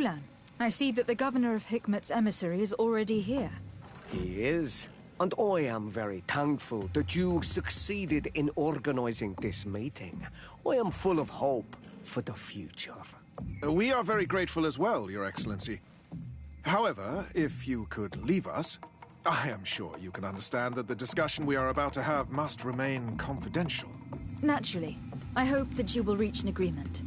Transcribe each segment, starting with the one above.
Ulan, I see that the governor of Hikmet's emissary is already here. He is. And I am very thankful that you succeeded in organizing this meeting. I am full of hope for the future. We are very grateful as well, Your Excellency. However, if you could leave us, I am sure you can understand that the discussion we are about to have must remain confidential. Naturally. I hope that you will reach an agreement.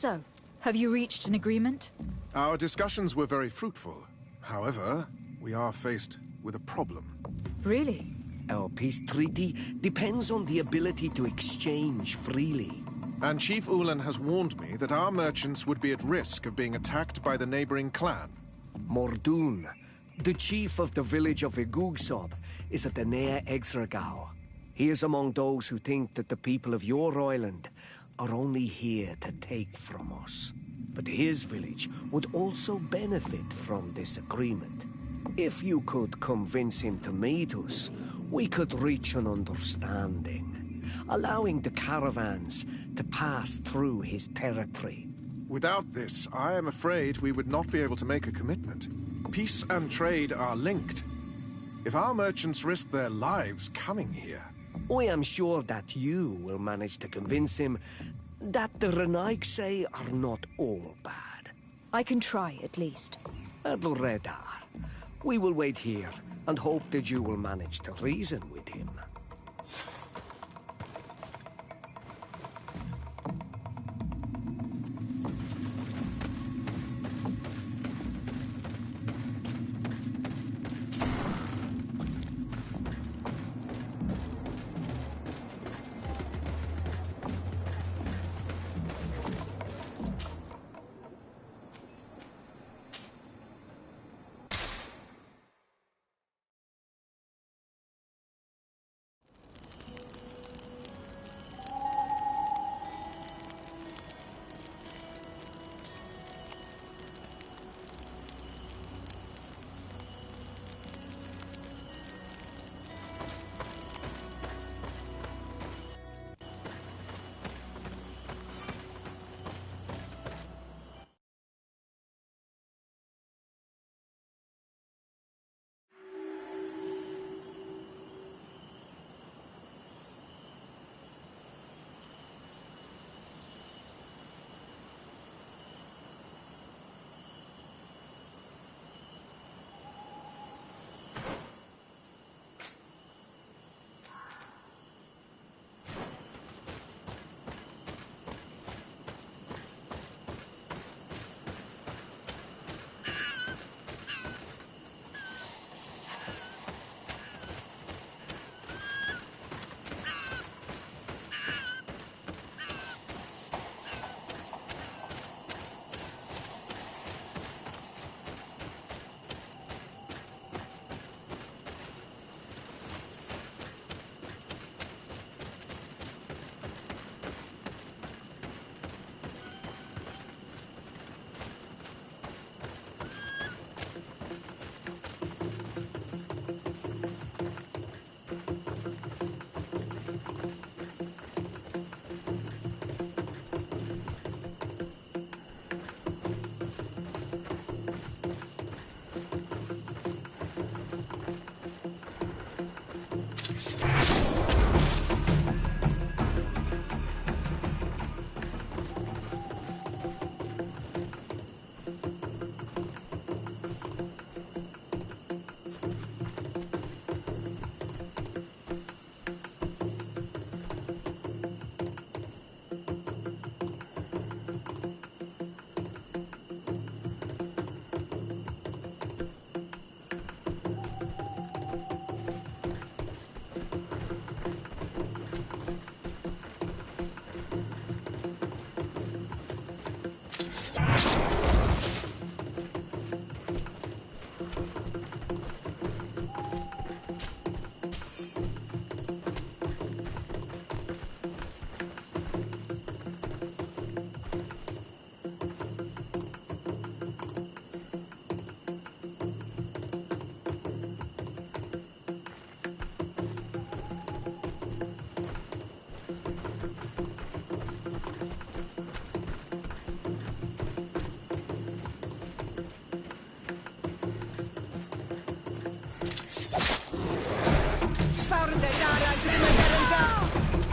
So, have you reached an agreement? Our discussions were very fruitful. However, we are faced with a problem. Really? Our peace treaty depends on the ability to exchange freely. And Chief Ulan has warned me that our merchants would be at risk of being attacked by the neighboring clan. Mordoon, The chief of the village of Igugsob is at the near Exragao. He is among those who think that the people of your island are only here to take from us. But his village would also benefit from this agreement. If you could convince him to meet us, we could reach an understanding, allowing the caravans to pass through his territory. Without this, I am afraid we would not be able to make a commitment. Peace and trade are linked. If our merchants risk their lives coming here... I am sure that you will manage to convince him that the Renaigse are not all bad. I can try, at least. Adloredar, we will wait here and hope that you will manage to reason with him.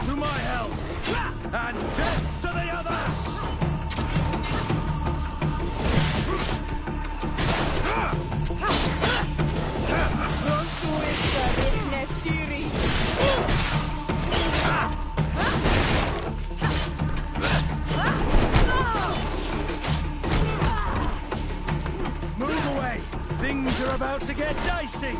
To my help! And death to the others! Move away! Things are about to get dicey!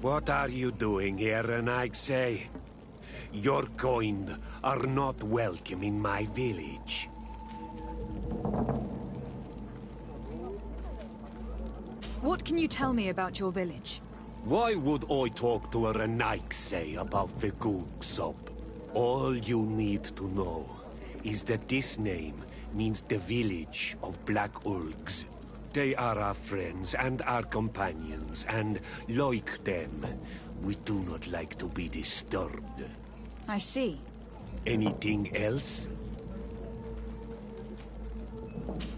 What are you doing here, and I say? Your kind are not welcome in my village. What can you tell me about your village? Why would I talk to a Renaigse about the Googsop? All you need to know is that this name means the village of Black Ulgs. They are our friends and our companions, and like them, we do not like to be disturbed. I see. Anything else?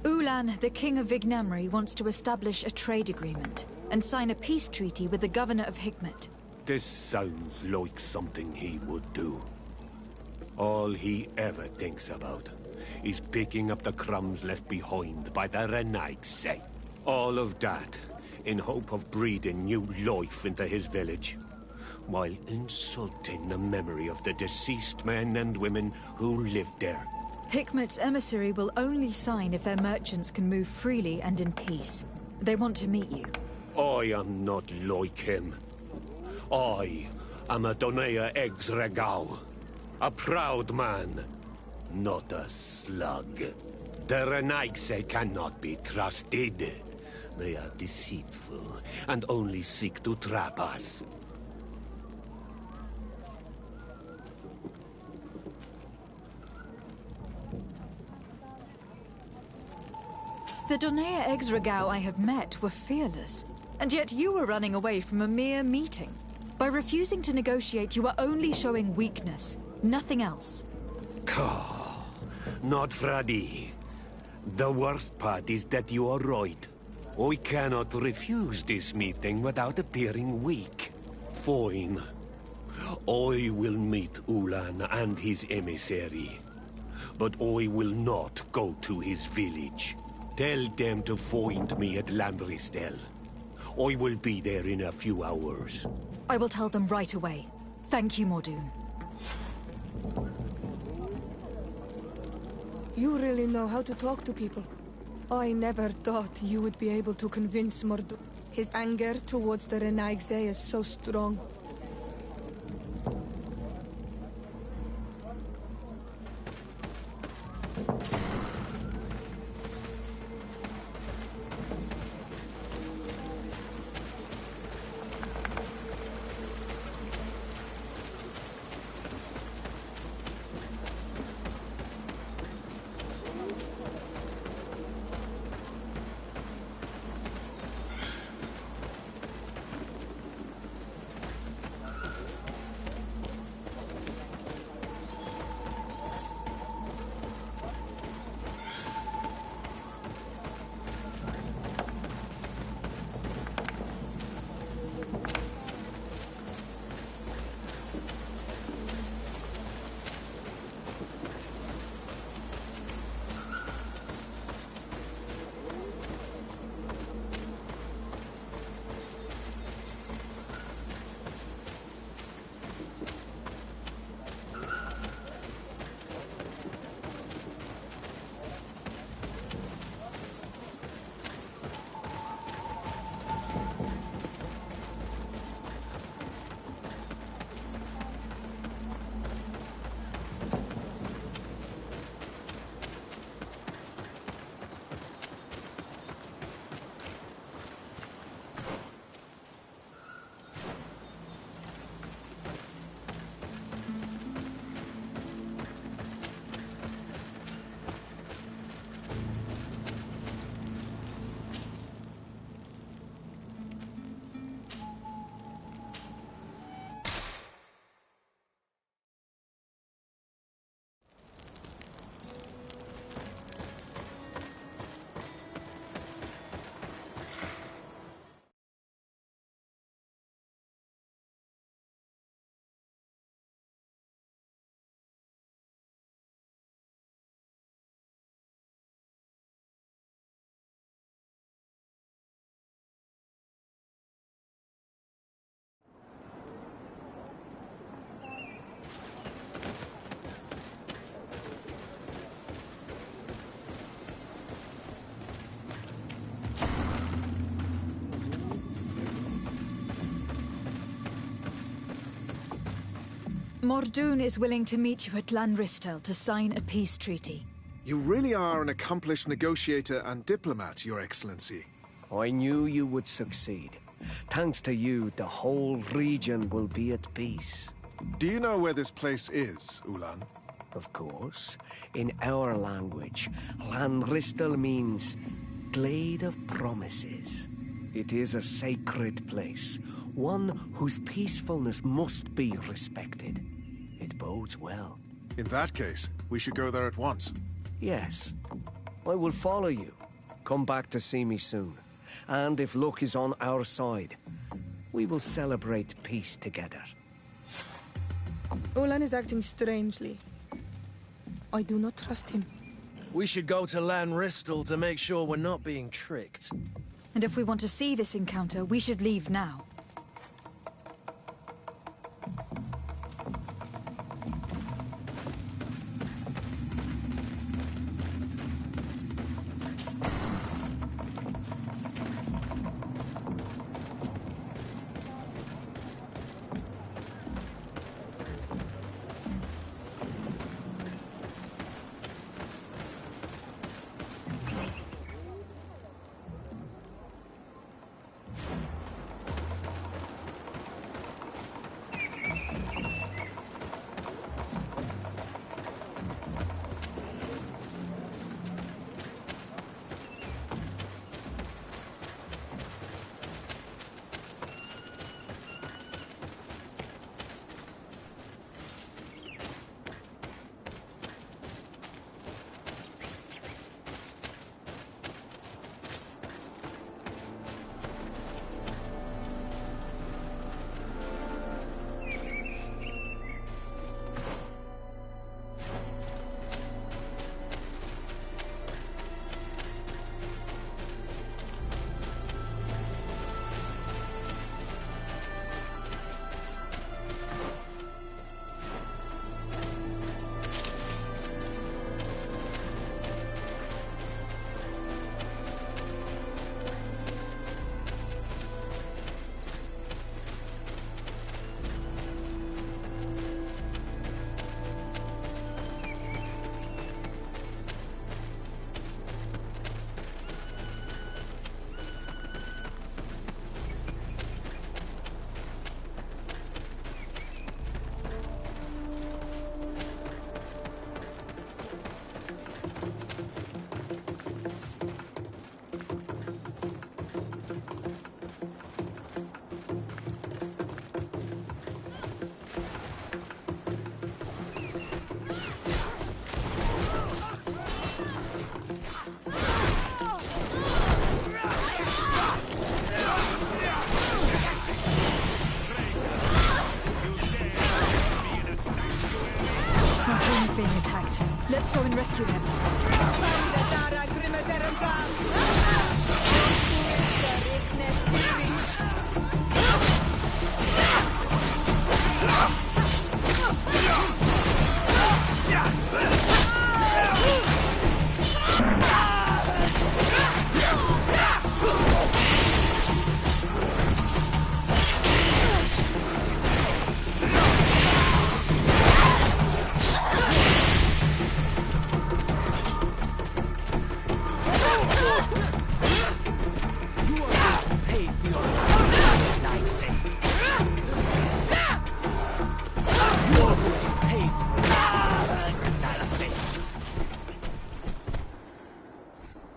Ulan, the king of Vignamri, wants to establish a trade agreement and sign a peace treaty with the governor of Hikmet. This sounds like something he would do. All he ever thinks about is picking up the crumbs left behind by the Renaigse. All of that in hope of breathing new life into his village, while insulting the memory of the deceased men and women who lived there. Hikmet's emissary will only sign if their merchants can move freely and in peace. They want to meet you. I am not like him. I am a Donea Exregao, a proud man, not a slug. The Renaigse cannot be trusted. They are deceitful and only seek to trap us. The Donea Exregao I have met were fearless, and yet you were running away from a mere meeting. By refusing to negotiate, you are only showing weakness, nothing else. Not Freddy. The worst part is that you are right. I cannot refuse this meeting without appearing weak. Fine. I will meet Ulan and his emissary. But I will not go to his village. Tell them to find me at Lamristel. I will be there in a few hours. I will tell them right away. Thank you, Mordoon. You really know how to talk to people. I never thought you would be able to convince Mordoon. His anger towards the Renaigse is so strong. Mordoon is willing to meet you at Lanristel to sign a peace treaty. You really are an accomplished negotiator and diplomat, Your Excellency. I knew you would succeed. Thanks to you, the whole region will be at peace. Do you know where this place is, Ulan? Of course. In our language, Lanristel means Glade of Promises. It is a sacred place, one whose peacefulness must be respected. It bodes well. In that case, we should go there at once. Yes. I will follow you. Come back to see me soon. And if luck is on our side, we will celebrate peace together. Ulan is acting strangely. I do not trust him. We should go to Lanristel to make sure we're not being tricked. And if we want to see this encounter, we should leave now. Let's go and rescue him.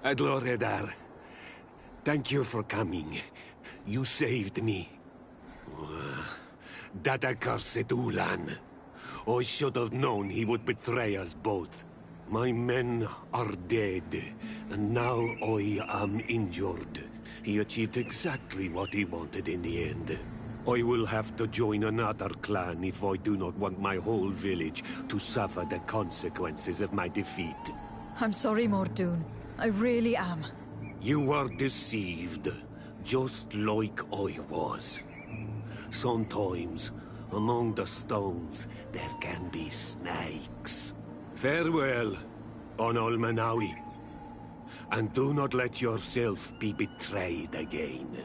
Adloredar, thank you for coming. You saved me. That accursed Ulan. I should have known he would betray us both. My men are dead, and now I am injured. He achieved exactly what he wanted in the end. I will have to join another clan if I do not want my whole village to suffer the consequences of my defeat. I'm sorry, Mordoon. I really am. You were deceived, just like I was. Sometimes, among the stones, there can be snakes. Farewell, on Almanawi. And do not let yourself be betrayed again.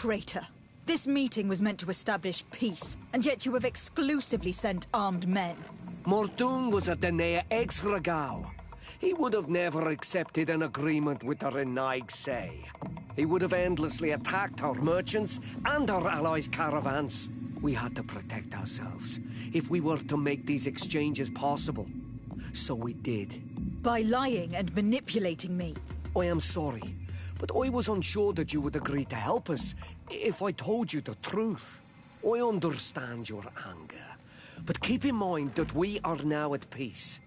traitor! This meeting was meant to establish peace, and yet you have exclusively sent armed men. Mordoon was a Denea Exragao. He would have never accepted an agreement with the Renaig Say. He would have endlessly attacked our merchants and our allies' caravans. We had to protect ourselves if we were to make these exchanges possible. So we did. By lying and manipulating me. I am sorry, but I was unsure that you would agree to help us if I told you the truth. I understand your anger, but keep in mind that we are now at peace.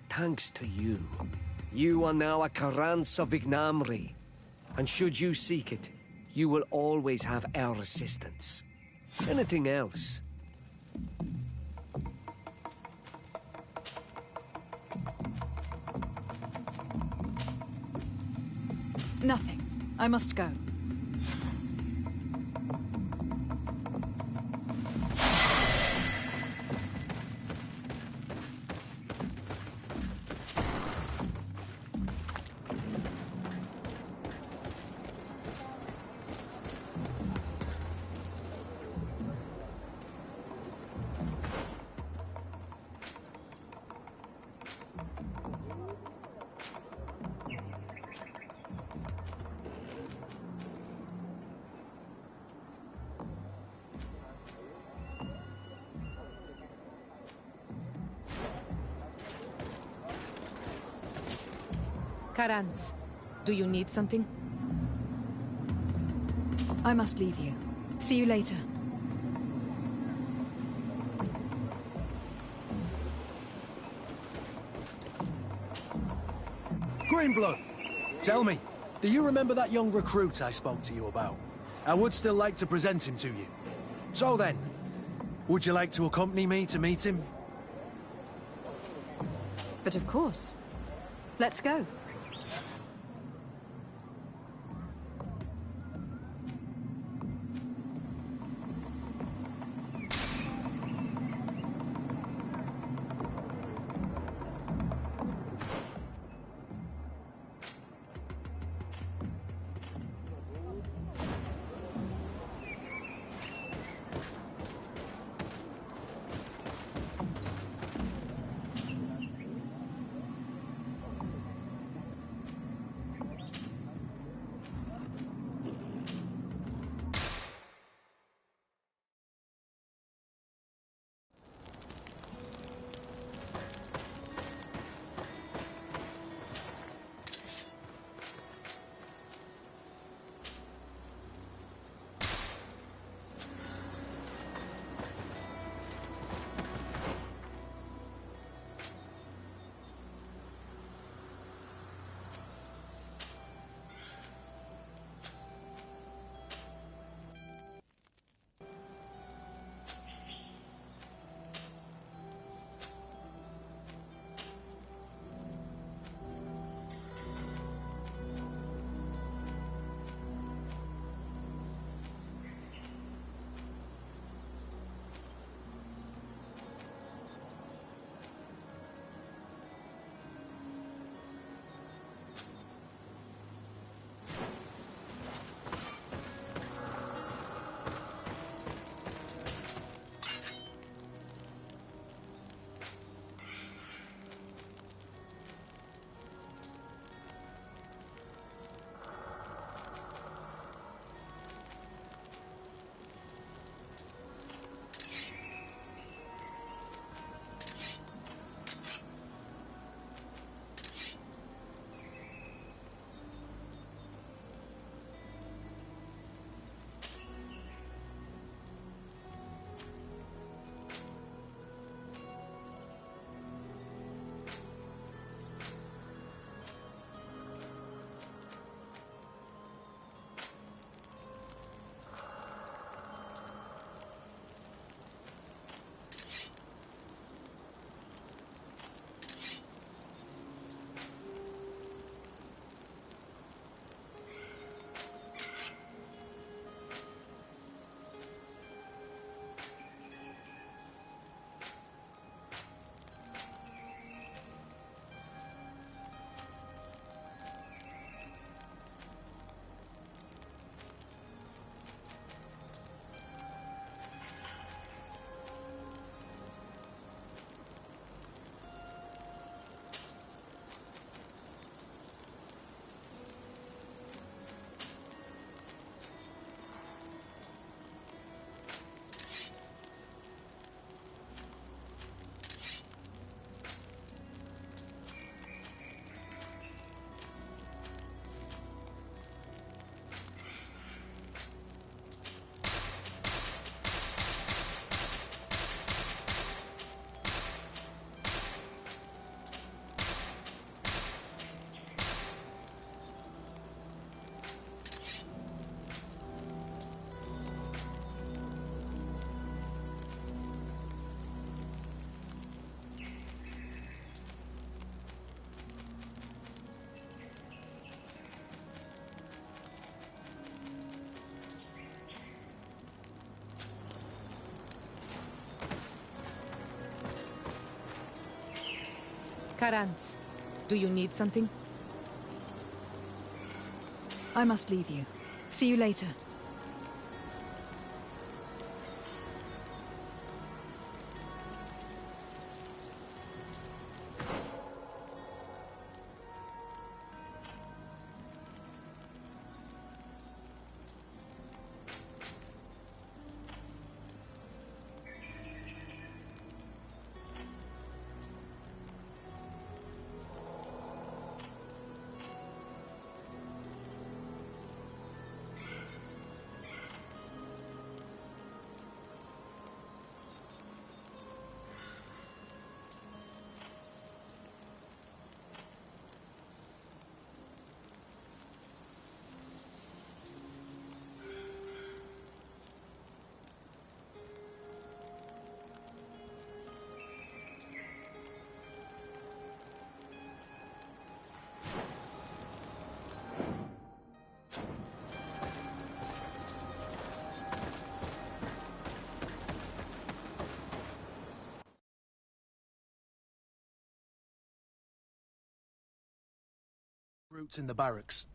Thanks to you. You are now a Karans of Ignamri. And should you seek it, you will always have our assistance. Anything else? Nothing. I must go. Karans, do you need something? I must leave you. See you later. Greenblood, tell me, do you remember that young recruit I spoke to you about? I would still like to present him to you. So then, would you like to accompany me to meet him? But of course. Let's go. Karans, do you need something? I must leave you. See you later. Roots in the barracks.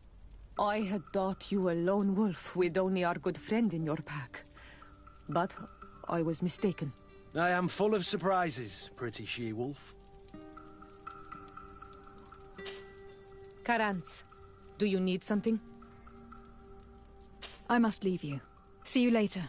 I had thought you a lone wolf with only our good friend in your pack. But I was mistaken. I am full of surprises, pretty she-wolf. Karans, do you need something? I must leave you. See you later.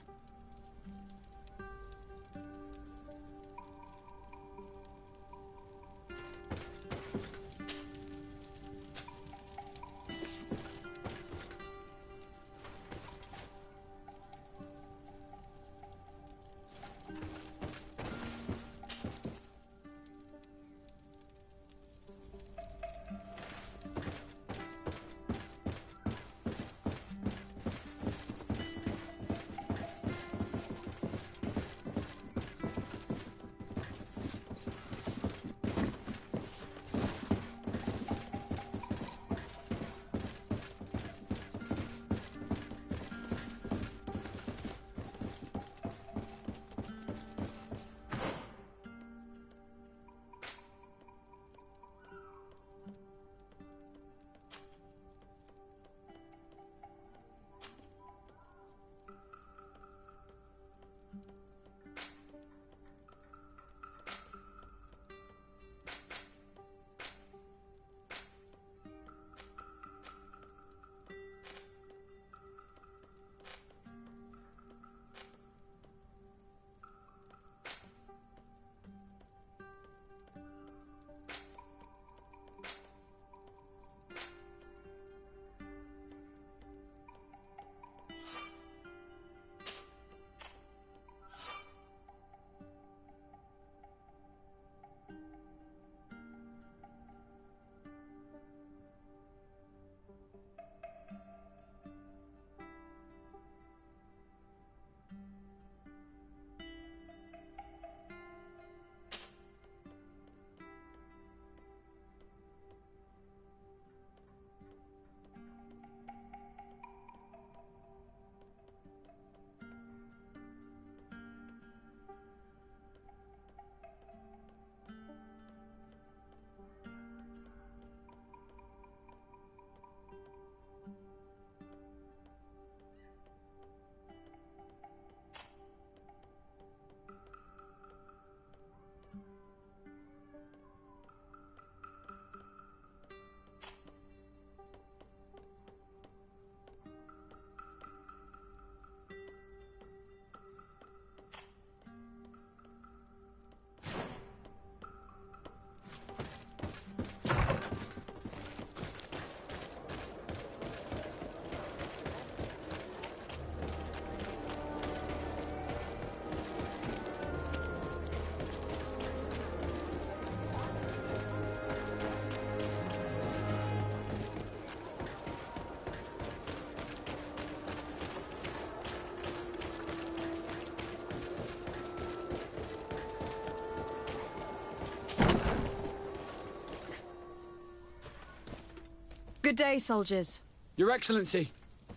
Good day, soldiers. Your Excellency.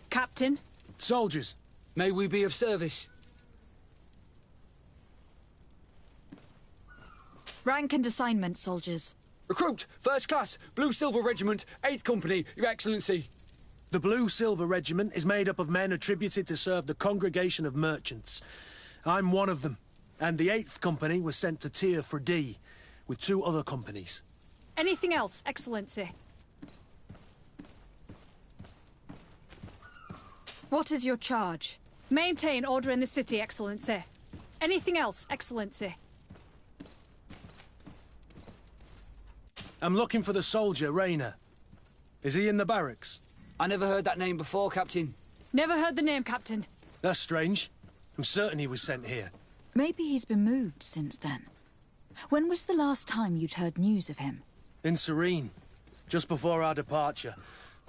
Captain. Soldiers. May we be of service? Rank and assignment, soldiers. Recruit, first class, Blue Silver Regiment, 8th Company, Your Excellency. The Blue Silver Regiment is made up of men attributed to serve the Congregation of Merchants. I'm one of them, and the 8th Company was sent to Tier for D, with 2 other companies. Anything else, Excellency? What is your charge? Maintain order in the city, Excellency. Anything else, Excellency? I'm looking for the soldier, Rayner. Is he in the barracks? I never heard that name before, Captain. Never heard the name, Captain. That's strange. I'm certain he was sent here. Maybe he's been moved since then. When was the last time you'd heard news of him? In Serene, just before our departure.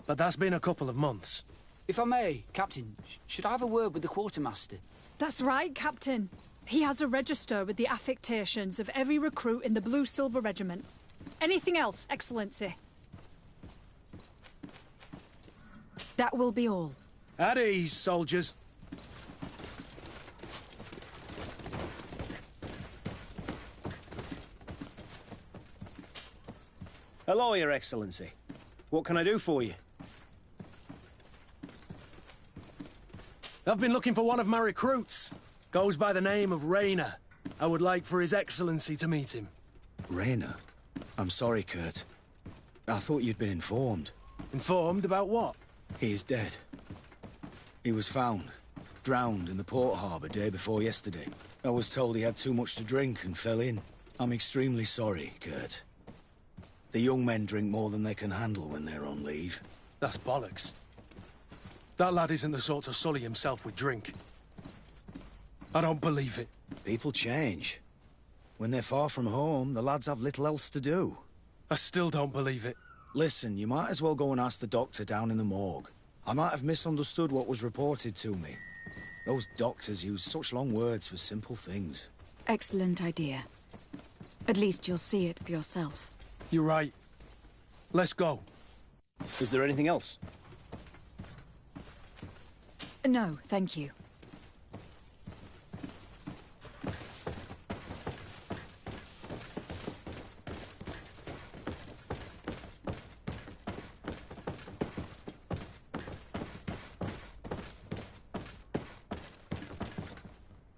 But that's been a couple of months. If I may, Captain, should I have a word with the quartermaster? That's right, Captain. He has a register with the affectations of every recruit in the Blue Silver Regiment. Anything else, Excellency? That will be all. At ease, soldiers. Hello, Your Excellency. What can I do for you? I've been looking for one of my recruits. Goes by the name of Rayner. I would like for His Excellency to meet him. Rayner? I'm sorry, Kurt. I thought you'd been informed. Informed about what? He is dead. He was found, drowned in the port harbour day before yesterday. I was told he had too much to drink and fell in. I'm extremely sorry, Kurt. The young men drink more than they can handle when they're on leave. That's bollocks. That lad isn't the sort to sully himself with drink. I don't believe it. People change. When they're far from home, the lads have little else to do. I still don't believe it. Listen, you might as well go and ask the doctor down in the morgue. I might have misunderstood what was reported to me. Those doctors use such long words for simple things. Excellent idea. At least you'll see it for yourself. You're right. Let's go. Is there anything else? No, thank you.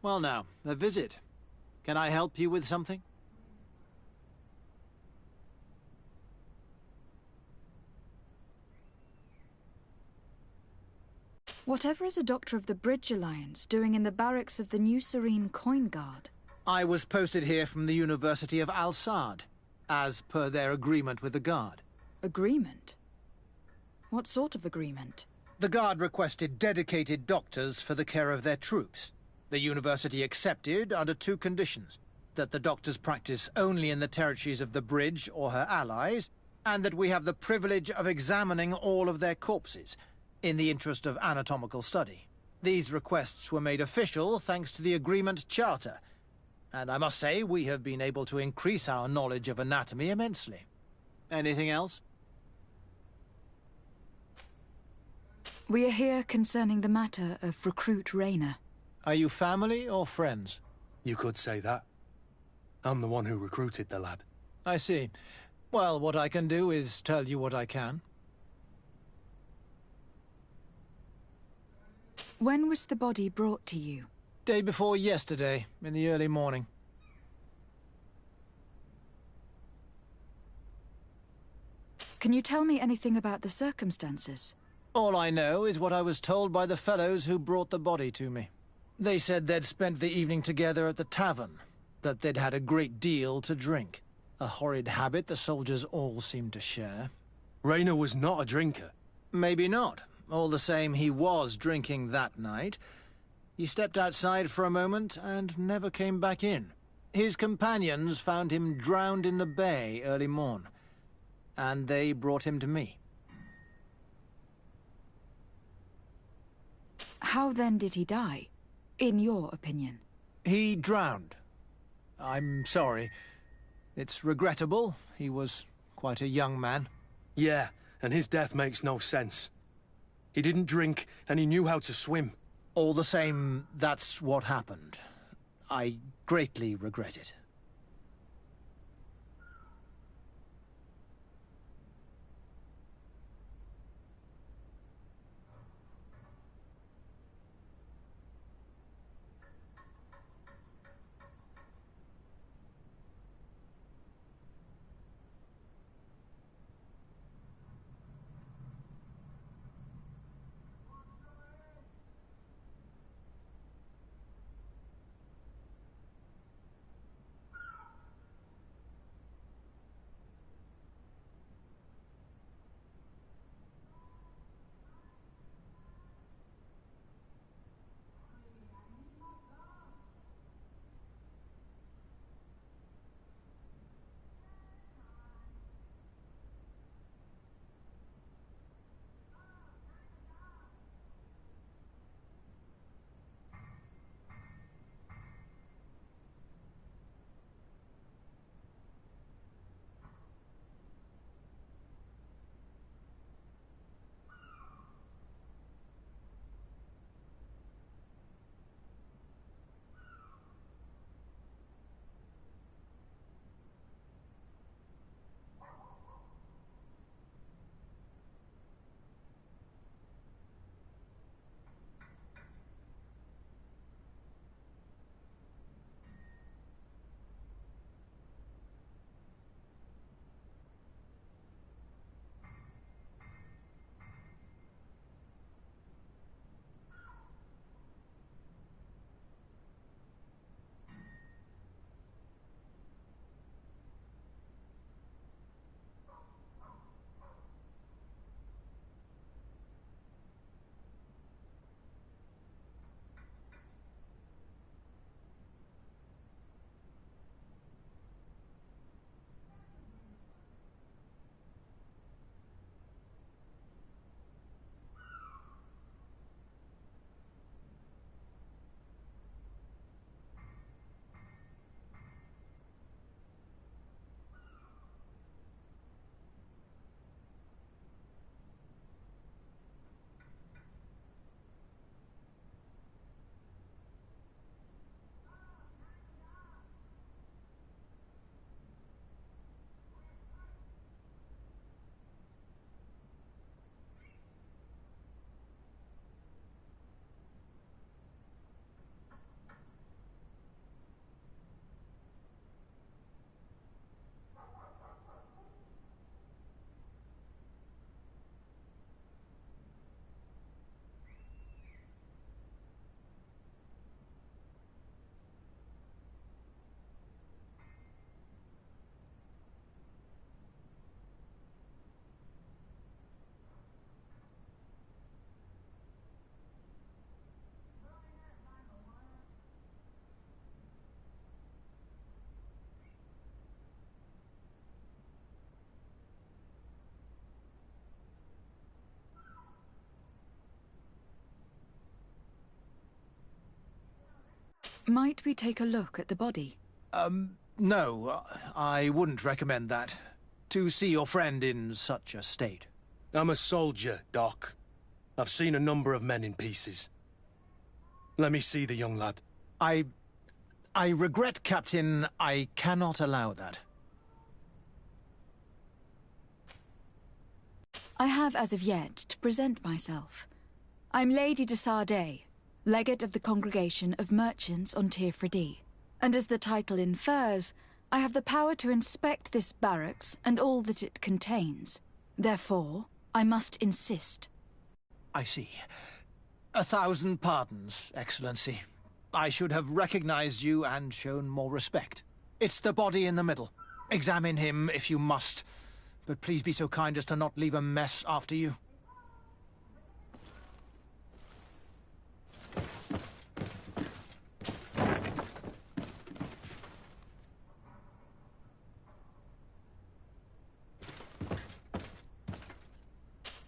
Well now, a visit. Can I help you with something? Whatever is a Doctor of the Bridge Alliance doing in the barracks of the New Serene Coin Guard? I was posted here from the University of Al-Sad, as per their agreement with the Guard. Agreement? What sort of agreement? The Guard requested dedicated doctors for the care of their troops. The University accepted under 2 conditions: that the doctors practice only in the territories of the Bridge or her allies, and that we have the privilege of examining all of their corpses, in the interest of anatomical study. These requests were made official thanks to the Agreement Charter, and I must say we have been able to increase our knowledge of anatomy immensely. Anything else? We are here concerning the matter of Recruit Rayner. Are you family or friends? You could say that. I'm the one who recruited the lad. I see. Well, what I can do is tell you what I can. When was the body brought to you? Day before yesterday, in the early morning. Can you tell me anything about the circumstances? All I know is what I was told by the fellows who brought the body to me. They said they'd spent the evening together at the tavern, that they'd had a great deal to drink. A horrid habit the soldiers all seemed to share. Rayner was not a drinker. Maybe not. All the same, he was drinking that night. He stepped outside for a moment and never came back in. His companions found him drowned in the bay early morn, and they brought him to me. How then did he die, in your opinion? He drowned. I'm sorry. It's regrettable. He was quite a young man. Yeah, and his death makes no sense. He didn't drink, and he knew how to swim. All the same, that's what happened. I greatly regret it. Might we take a look at the body? No, I wouldn't recommend that. To see your friend in such a state. I'm a soldier, Doc. I've seen a number of men in pieces. Let me see the young lad. I regret, Captain, I cannot allow that. I have as of yet to present myself. I'm Lady de Sardet, Legate of the Congregation of Merchants on Tir-Fredi. And as the title infers, I have the power to inspect this barracks and all that it contains. Therefore, I must insist. I see. 1,000 pardons, Excellency. I should have recognized you and shown more respect. It's the body in the middle. Examine him if you must, but please be so kind as to not leave a mess after you.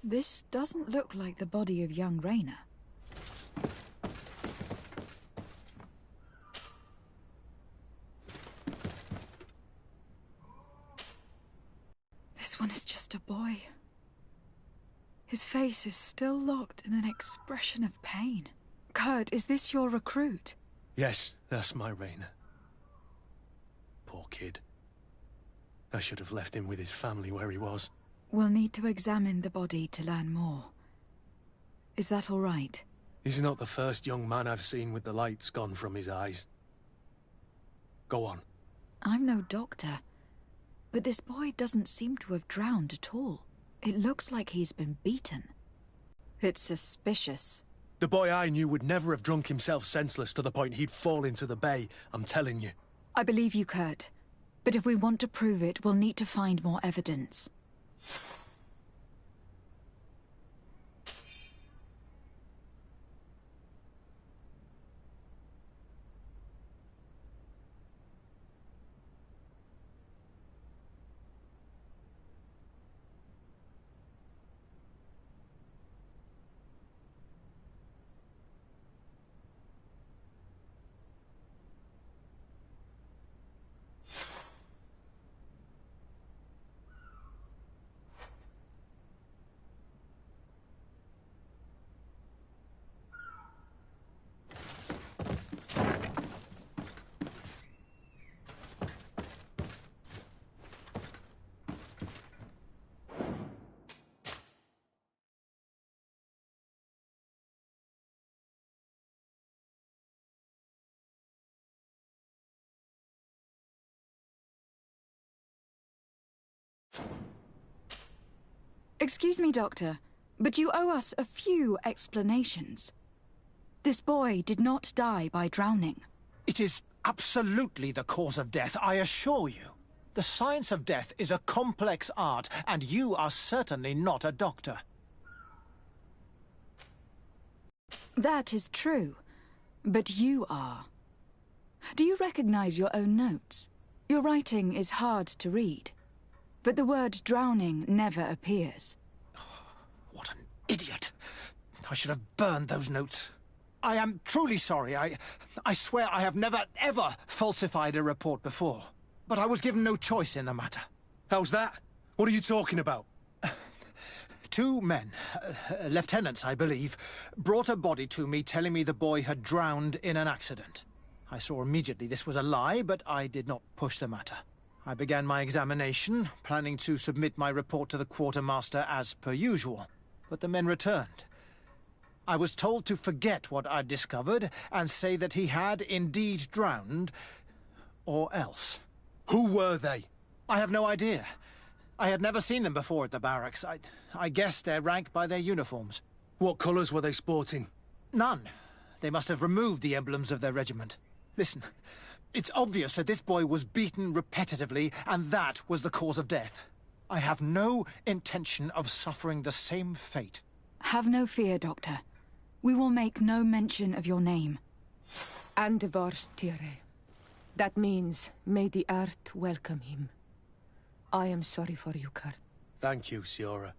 This doesn't look like the body of young Rayner. This one is just a boy. His face is still locked in an expression of pain. Kurt, is this your recruit? Yes, that's my Rayner. Poor kid. I should have left him with his family where he was. We'll need to examine the body to learn more. Is that all right? He's not the first young man I've seen with the lights gone from his eyes. Go on. I'm no doctor, but this boy doesn't seem to have drowned at all. It looks like he's been beaten. It's suspicious. The boy I knew would never have drunk himself senseless to the point he'd fall into the bay, I'm telling you. I believe you, Kurt. But if we want to prove it, we'll need to find more evidence. Excuse me, Doctor, but you owe us a few explanations. This boy did not die by drowning. It is absolutely the cause of death, I assure you. The science of death is a complex art, and you are certainly not a doctor. That is true, but you are. Do you recognize your own notes? Your writing is hard to read, but the word drowning never appears. What an idiot! I should have burned those notes. I am truly sorry. I swear I have never, ever falsified a report before. But I was given no choice in the matter. How's that? What are you talking about? 2 men, lieutenants, I believe, brought a body to me telling me the boy had drowned in an accident. I saw immediately this was a lie, but I did not push the matter. I began my examination, planning to submit my report to the quartermaster as per usual. But the men returned. I was told to forget what I'd discovered and say that he had indeed drowned, or else. Who were they? I have no idea. I had never seen them before at the barracks. I guessed their rank by their uniforms. What colours were they sporting? None. They must have removed the emblems of their regiment. Listen, it's obvious that this boy was beaten repetitively, and that was the cause of death. I have no intention of suffering the same fate. Have no fear, Doctor. We will make no mention of your name. Andevars Tire. That means, may the earth welcome him. I am sorry for you, Kurt. Thank you, Siora.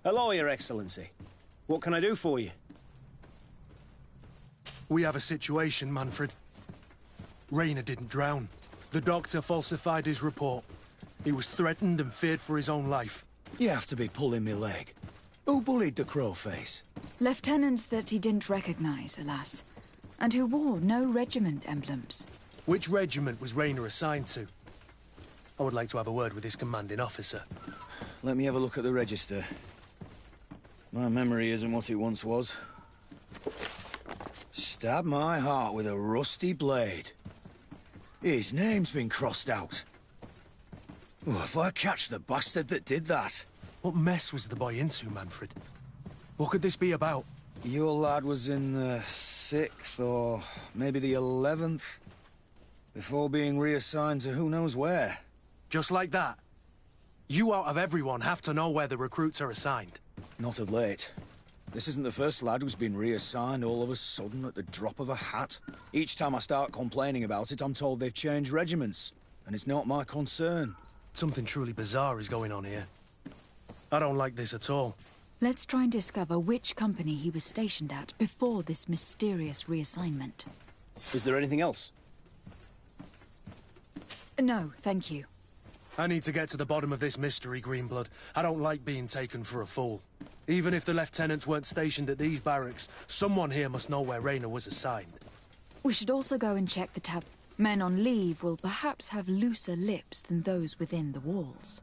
Hello, Your Excellency. What can I do for you? We have a situation, Manfred. Rayner didn't drown. The doctor falsified his report. He was threatened and feared for his own life. You have to be pulling me leg. Who bullied the crowface? Lieutenants that he didn't recognize, alas. And who wore no regiment emblems. Which regiment was Rayner assigned to? I would like to have a word with his commanding officer. Let me have a look at the register. My memory isn't what it once was. Stab my heart with a rusty blade. His name's been crossed out. Oh, if I catch the bastard that did that. What mess was the boy into, Manfred? What could this be about? Your lad was in the 6th or maybe the 11th, before being reassigned to who knows where. Just like that? You out of everyone have to know where the recruits are assigned. Not of late. This isn't the first lad who's been reassigned all of a sudden at the drop of a hat. Each time I start complaining about it, I'm told they've changed regiments, and it's not my concern. Something truly bizarre is going on here. I don't like this at all. Let's try and discover which company he was stationed at before this mysterious reassignment. Is there anything else? No, thank you. I need to get to the bottom of this mystery, Greenblood. I don't like being taken for a fool. Even if the lieutenants weren't stationed at these barracks, someone here must know where Rayner was assigned. We should also go and check the tab. Men on leave will perhaps have looser lips than those within the walls.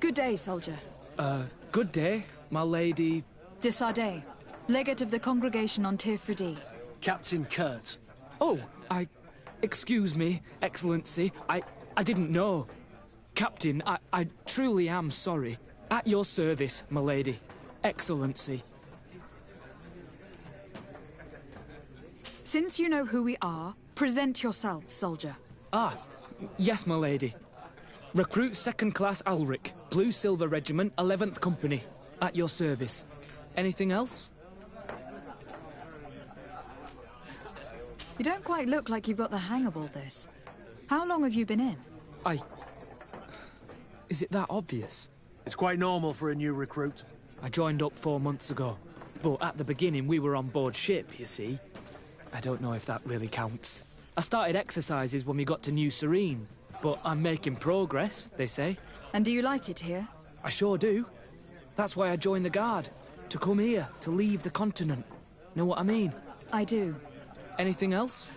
Good day, soldier. Good day, my lady... Desardet, legate of the Congregation on Tirfredi. Captain Kurt. Oh, excuse me, Excellency. I didn't know. Captain, I truly am sorry. At your service, my lady. Excellency. Since you know who we are, present yourself, soldier. Ah, yes, my lady. Recruit 2nd Class Alric, Blue Silver Regiment, 11th Company. At your service. Anything else? You don't quite look like you've got the hang of all this. How long have you been in? Is it that obvious? It's quite normal for a new recruit. I joined up 4 months ago. But at the beginning, we were on board ship, you see. I don't know if that really counts. I started exercises when we got to New Serene. But I'm making progress, they say. And do you like it here? I sure do. That's why I joined the Guard. To come here, to leave the continent. Know what I mean? I do. Anything else?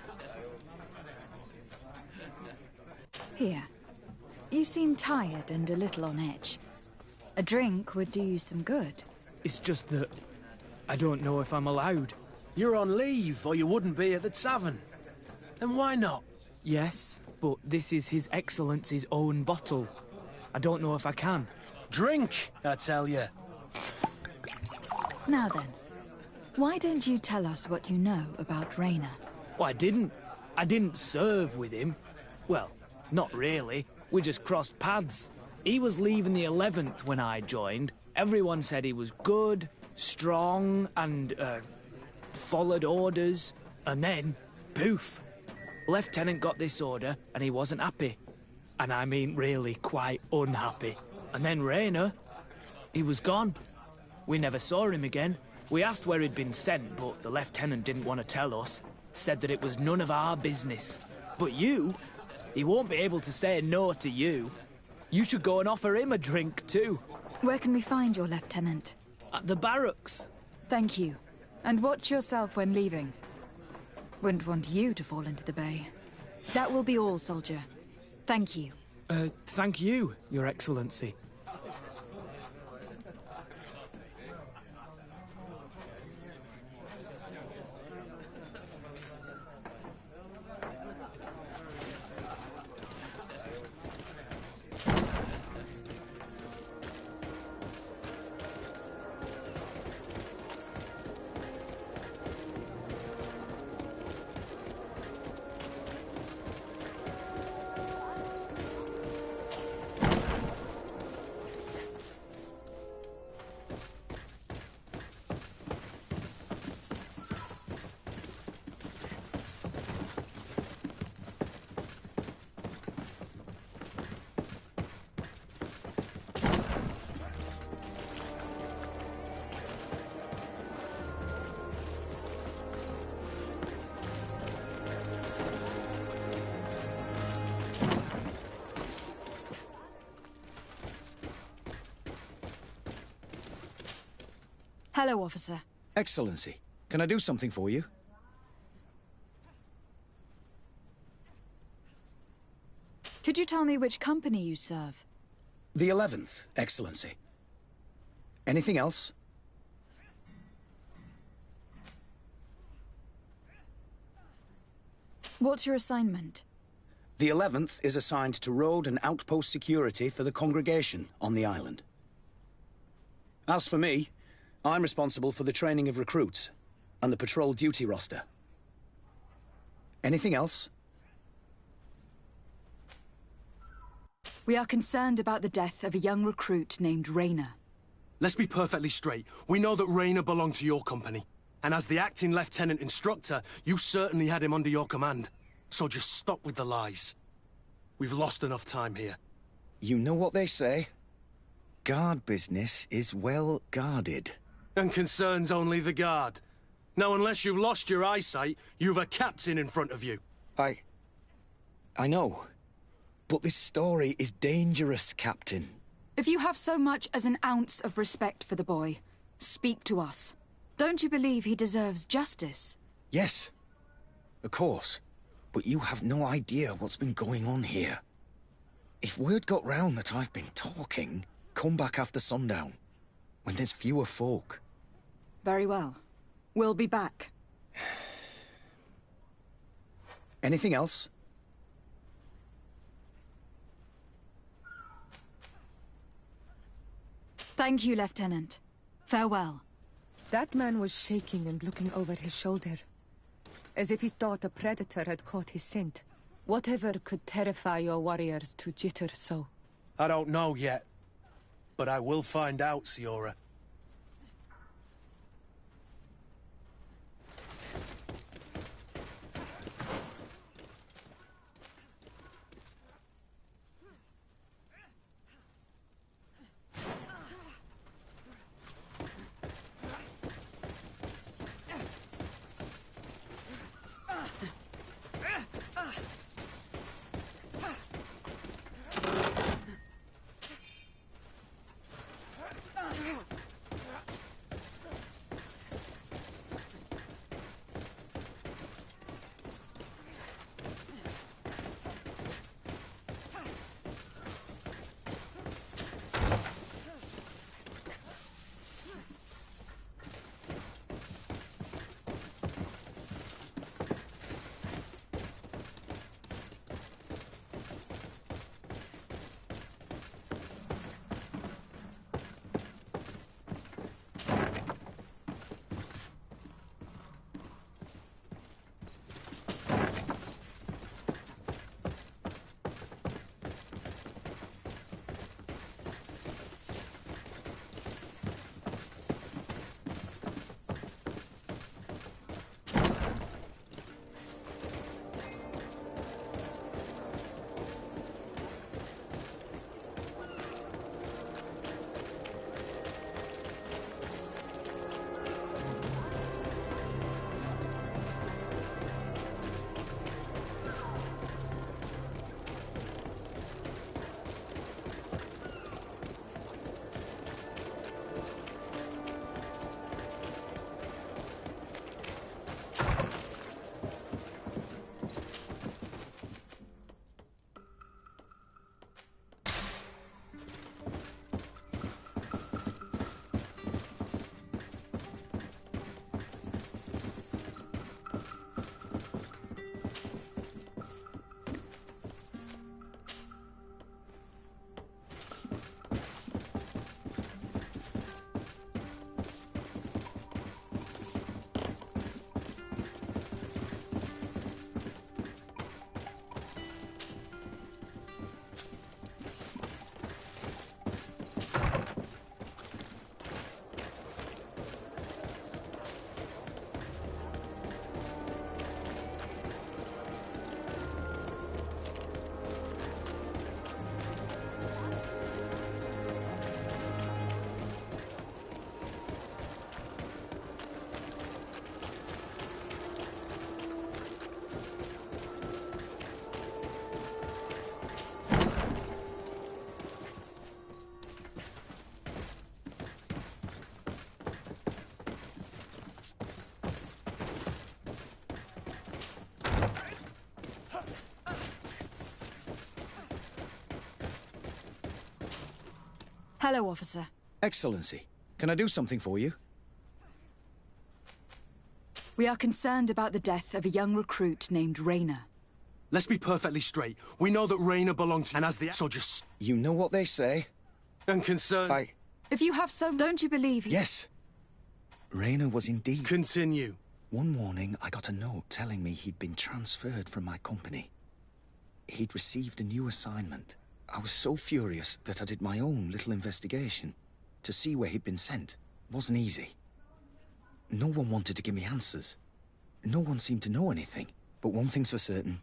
Here. You seem tired and a little on edge. A drink would do you some good. It's just that... I don't know if I'm allowed. You're on leave, or you wouldn't be at the tavern. Then why not? Yes, but this is His Excellency's own bottle. I don't know if I can. Drink, I tell you. Now then, why don't you tell us what you know about Rayner? Well, I didn't serve with him. Well, not really. We just crossed paths. He was leaving the 11th when I joined. Everyone said he was good, strong, and, followed orders. And then, poof. Lieutenant got this order, and he wasn't happy. And I mean really quite unhappy. And then Rayner, he was gone. We never saw him again. We asked where he'd been sent, but the lieutenant didn't want to tell us. Said that it was none of our business. But you, he won't be able to say no to you. You should go and offer him a drink too. Where can we find your lieutenant? At the barracks. Thank you. And watch yourself when leaving. Wouldn't want you to fall into the bay. That will be all, soldier. Thank you. Thank you, Your Excellency. Hello, officer. Excellency, can I do something for you? Could you tell me which company you serve? The 11th, Excellency. Anything else? What's your assignment? The 11th is assigned to road and outpost security for the congregation on the island. As for me, I'm responsible for the training of recruits and the patrol duty roster. Anything else? We are concerned about the death of a young recruit named Rayner. Let's be perfectly straight. We know that Rayner belonged to your company. And as the acting lieutenant instructor, you certainly had him under your command. So just stop with the lies. We've lost enough time here. You know what they say? Guard business is well guarded. And concerns only the guard. Now, unless you've lost your eyesight, you've a captain in front of you. I know. But this story is dangerous, Captain. If you have so much as an ounce of respect for the boy, speak to us. Don't you believe he deserves justice? Yes, of course. But you have no idea what's been going on here. If word got round that I've been talking, come back after sundown, when there's fewer folk. Very well. We'll be back. Anything else? Thank you, Lieutenant. Farewell. That man was shaking and looking over his shoulder, as if he thought a predator had caught his scent. Whatever could terrify your warriors to jitter so? I don't know yet. But I will find out, Siora. Hello, officer. Excellency, can I do something for you? We are concerned about the death of a young recruit named Raynor. Let's be perfectly straight. We know that Raynor belonged to... And as the... So just... You know what they say? And concerned... If you have so... Don't you believe he... Yes. Raynor was indeed... Continue. One morning, I got a note telling me he'd been transferred from my company. He'd received a new assignment. I was so furious that I did my own little investigation to see where he'd been sent. It wasn't easy. No one wanted to give me answers. No one seemed to know anything. But one thing's for certain.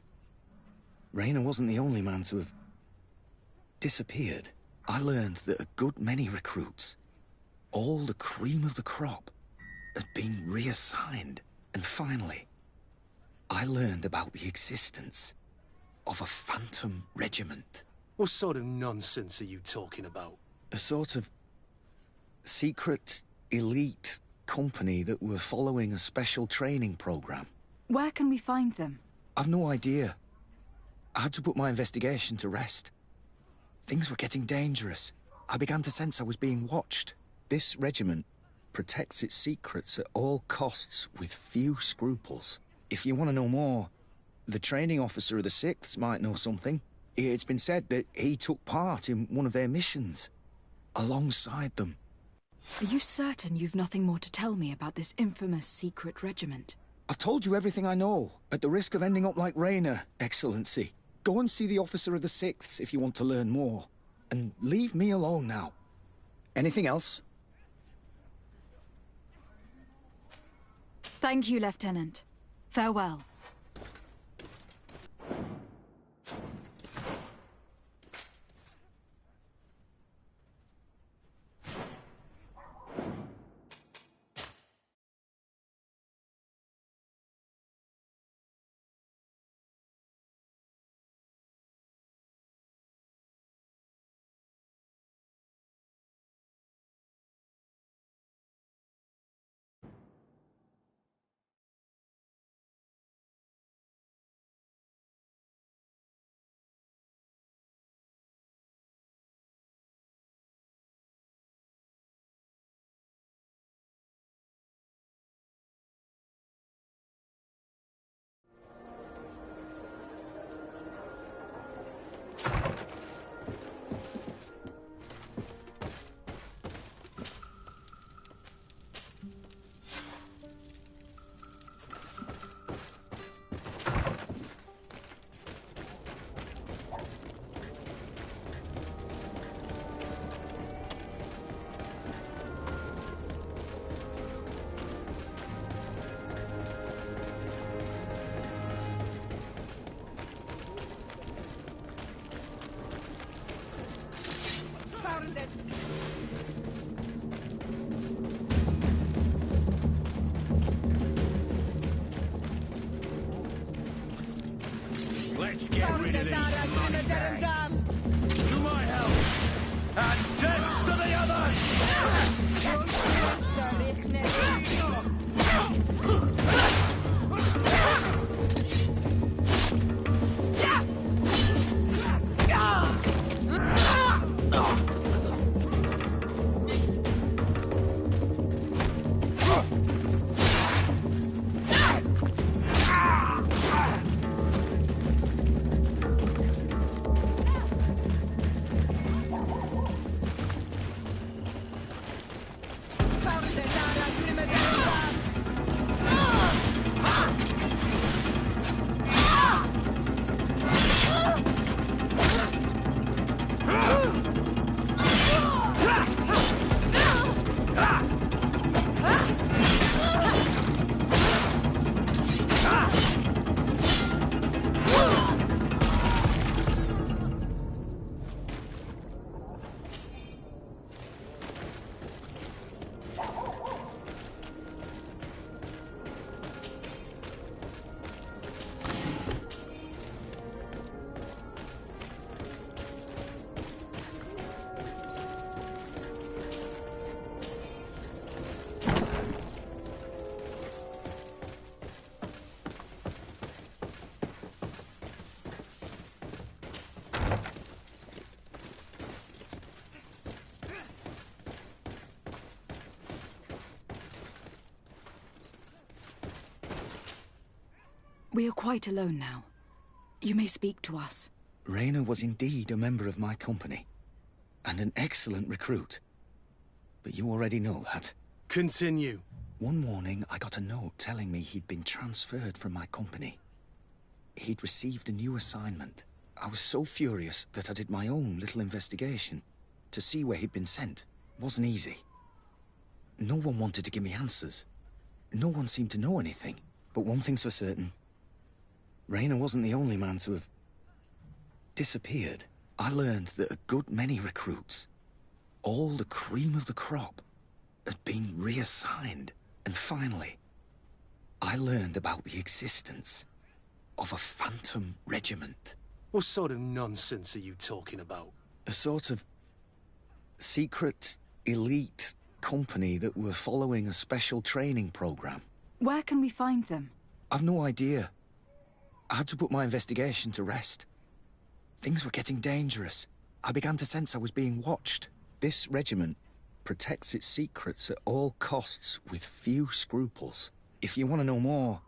Raynor wasn't the only man to have disappeared. I learned that a good many recruits, all the cream of the crop, had been reassigned. And finally, I learned about the existence of a phantom regiment. What sort of nonsense are you talking about? A sort of secret, elite company that were following a special training program. Where can we find them? I've no idea. I had to put my investigation to rest. Things were getting dangerous. I began to sense I was being watched. This regiment protects its secrets at all costs with few scruples. If you want to know more, the training officer of the 6th might know something. It's been said that he took part in one of their missions, alongside them. Are you certain you've nothing more to tell me about this infamous secret regiment? I've told you everything I know, at the risk of ending up like Raynor, Excellency. Go and see the officer of the 6th if you want to learn more. And leave me alone now. Anything else? Thank you, Lieutenant. Farewell. Let's get rid of these money bags. To my help! And death to the others! Found it, Lara, We are quite alone now. You may speak to us. Rayner was indeed a member of my company, and an excellent recruit. But you already know that. Continue. One morning, I got a note telling me he'd been transferred from my company. He'd received a new assignment. I was so furious that I did my own little investigation to see where he'd been sent. It wasn't easy. No one wanted to give me answers. No one seemed to know anything. But one thing's for certain. Rayner wasn't the only man to have disappeared. I learned that a good many recruits, all the cream of the crop, had been reassigned. And finally, I learned about the existence of a phantom regiment. What sort of nonsense are you talking about? A sort of secret, elite company that were following a special training program. Where can we find them? I've no idea. I had to put my investigation to rest. Things were getting dangerous. I began to sense I was being watched. This regiment protects its secrets at all costs with few scruples. If you want to know more,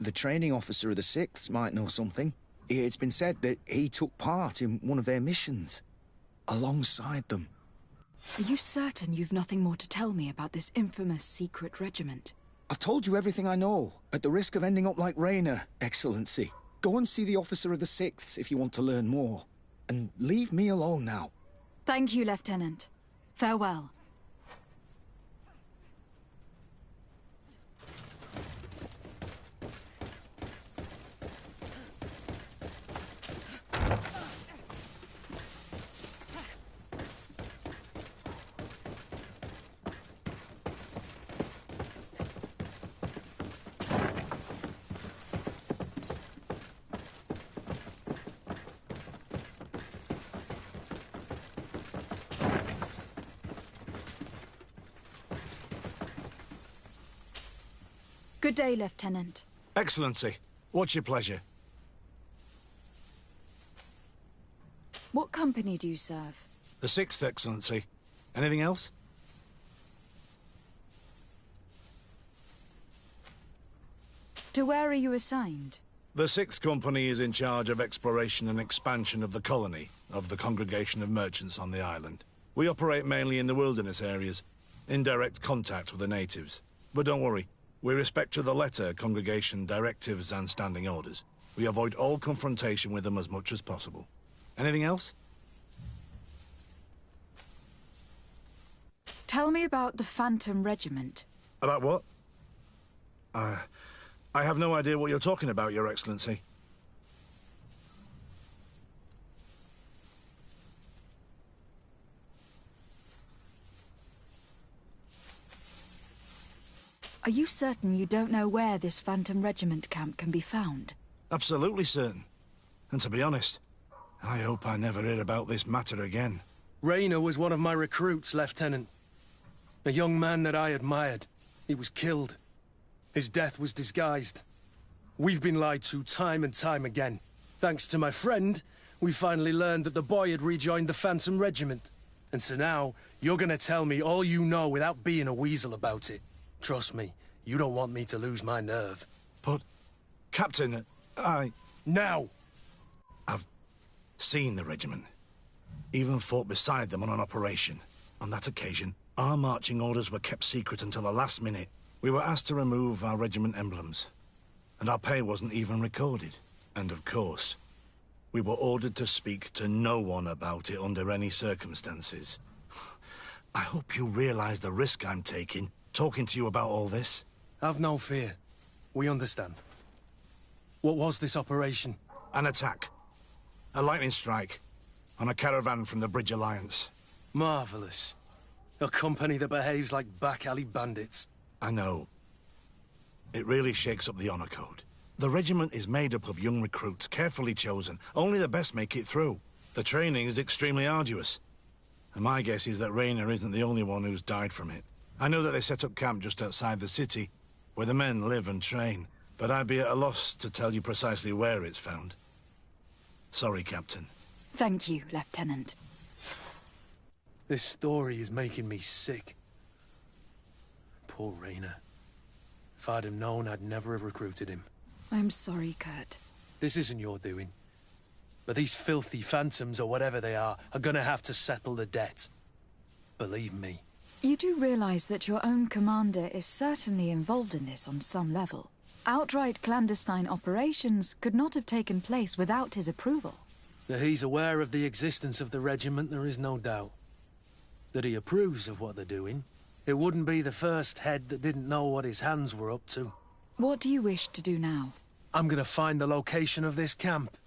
the training officer of the 6th might know something. It's been said that he took part in one of their missions, alongside them. Are you certain you've nothing more to tell me about this infamous secret regiment? I've told you everything I know, at the risk of ending up like Rayner, Excellency. Go and see the officer of the 6th if you want to learn more. And leave me alone now. Thank you, Lieutenant. Farewell. Good day, Lieutenant. Excellency, what's your pleasure? What company do you serve? The 6th, Excellency. Anything else? To where are you assigned? The 6th Company is in charge of exploration and expansion of the colony of the Congregation of Merchants on the island. We operate mainly in the wilderness areas, in direct contact with the natives. But don't worry, we respect to the letter Congregation directives and standing orders. We avoid all confrontation with them as much as possible. Anything else? Tell me about the Phantom Regiment. About what? I have no idea what you're talking about, Your Excellency. Are you certain you don't know where this Phantom Regiment camp can be found? Absolutely certain. And to be honest, I hope I never hear about this matter again. Rayner was one of my recruits, Lieutenant. A young man that I admired. He was killed. His death was disguised. We've been lied to time and time again. Thanks to my friend, we finally learned that the boy had rejoined the Phantom Regiment. And so now, you're gonna tell me all you know without being a weasel about it. Trust me, you don't want me to lose my nerve. But, Captain, Now! I've seen the regiment. Even fought beside them on an operation. On that occasion, our marching orders were kept secret until the last minute. We were asked to remove our regiment emblems. And our pay wasn't even recorded. And of course, we were ordered to speak to no one about it under any circumstances. I hope you realize the risk I'm taking, talking to you about all this. Have no fear. We understand. What was this operation? An attack. A lightning strike. On a caravan from the Bridge Alliance. Marvelous. A company that behaves like back-alley bandits. I know. It really shakes up the honor code. The regiment is made up of young recruits, carefully chosen. Only the best make it through. The training is extremely arduous. And my guess is that Rayner isn't the only one who's died from it. I know that they set up camp just outside the city, where the men live and train. But I'd be at a loss to tell you precisely where it's found. Sorry, Captain. Thank you, Lieutenant. This story is making me sick. Poor Rayner. If I'd have known, I'd never have recruited him. I'm sorry, Kurt. This isn't your doing. But these filthy phantoms, or whatever they are gonna have to settle the debt. Believe me. You do realize that your own commander is certainly involved in this on some level. Outright clandestine operations could not have taken place without his approval. That he's aware of the existence of the regiment, there is no doubt. That he approves of what they're doing. It wouldn't be the first head that didn't know what his hands were up to. What do you wish to do now? I'm gonna find the location of this camp.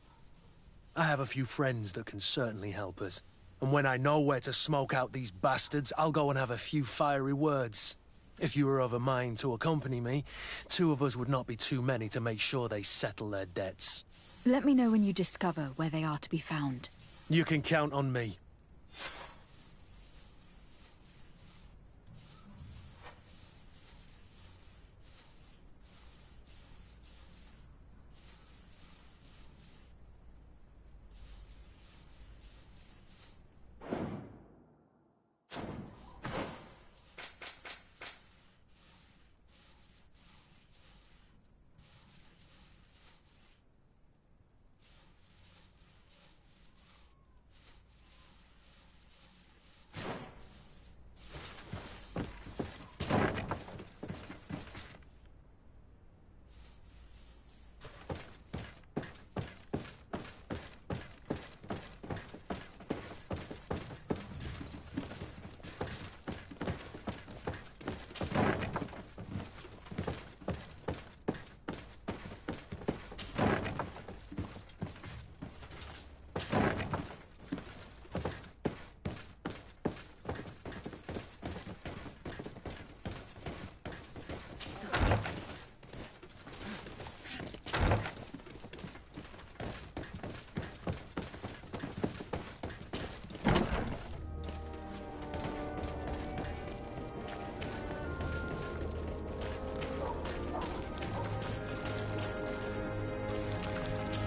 I have a few friends that can certainly help us. And when I know where to smoke out these bastards, I'll go and have a few fiery words. If you were of a mind to accompany me, 2 of us would not be too many to make sure they settle their debts. Let me know when you discover where they are to be found. You can count on me.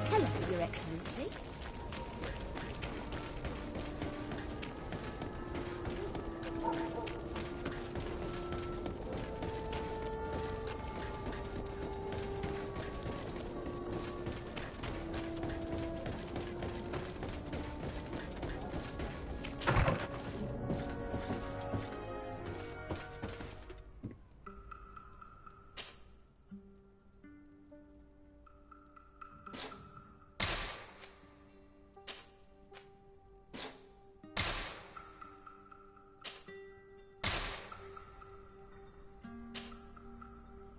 Hello, Your Excellency.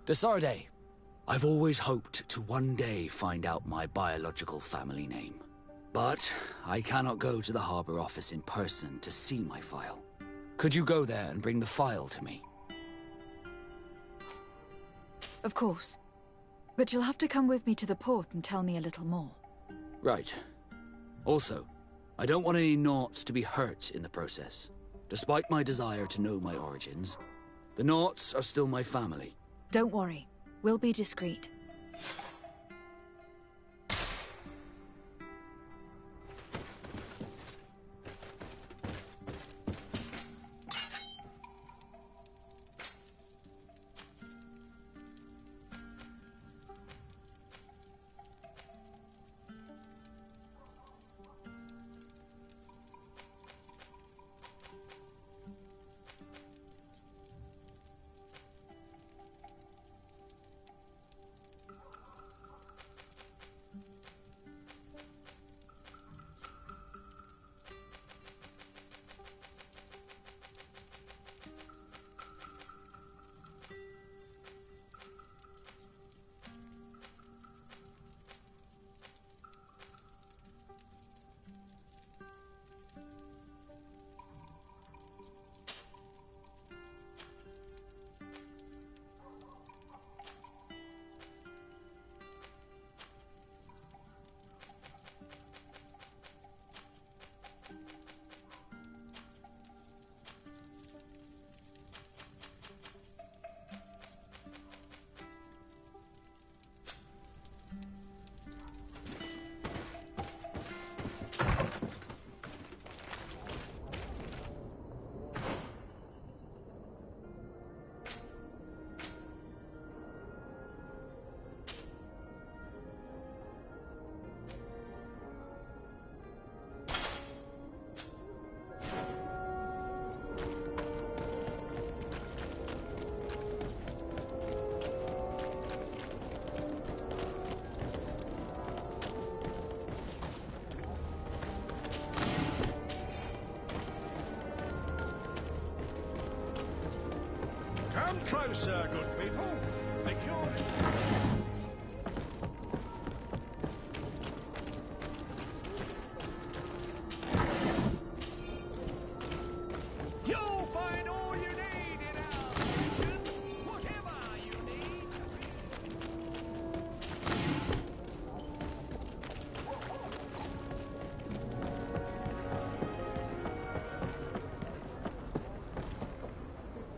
Desarde, I've always hoped to one day find out my biological family name. But I cannot go to the harbor office in person to see my file. Could you go there and bring the file to me? Of course. But you'll have to come with me to the port and tell me a little more. Right. Also, I don't want any Naughts to be hurt in the process. Despite my desire to know my origins, the Naughts are still my family. Don't worry. We'll be discreet. closer, good people. Make your... You'll find all you need in our station, whatever you need.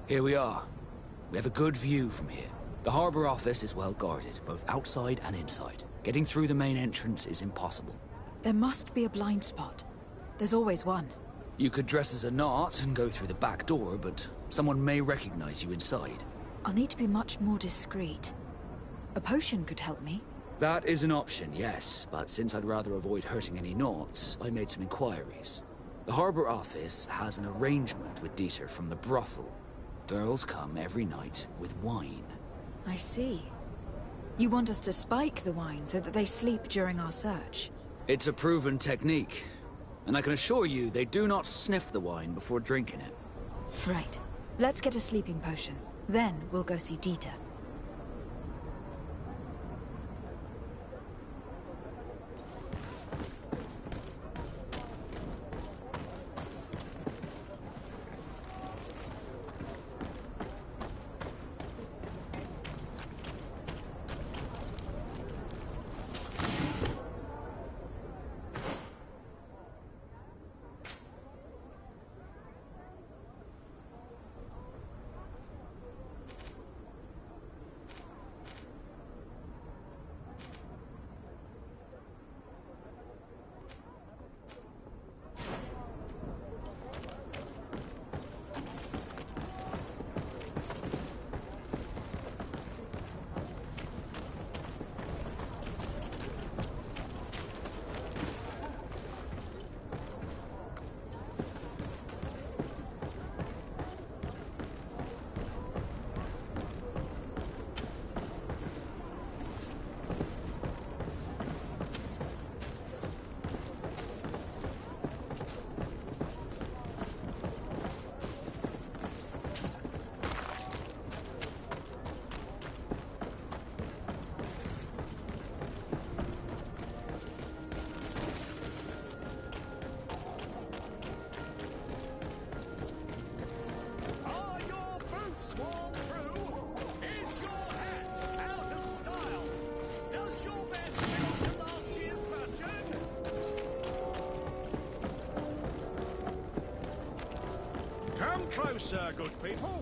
Here we are. We have a good view from here. The Harbour office is well guarded, both outside and inside. Getting through the main entrance is impossible. There must be a blind spot. There's always one. You could dress as a knot and go through the back door, but someone may recognize you inside. I'll need to be much more discreet. A potion could help me. That is an option, yes, but since I'd rather avoid hurting any knots, I made some inquiries. The Harbour office has an arrangement with Dieter from the brothel. Girls come every night with wine. I see. You want us to spike the wine so that they sleep during our search? It's a proven technique, and I can assure you they do not sniff the wine before drinking it. Right. Let's get a sleeping potion. Then we'll go see Dieter. Come closer, good people.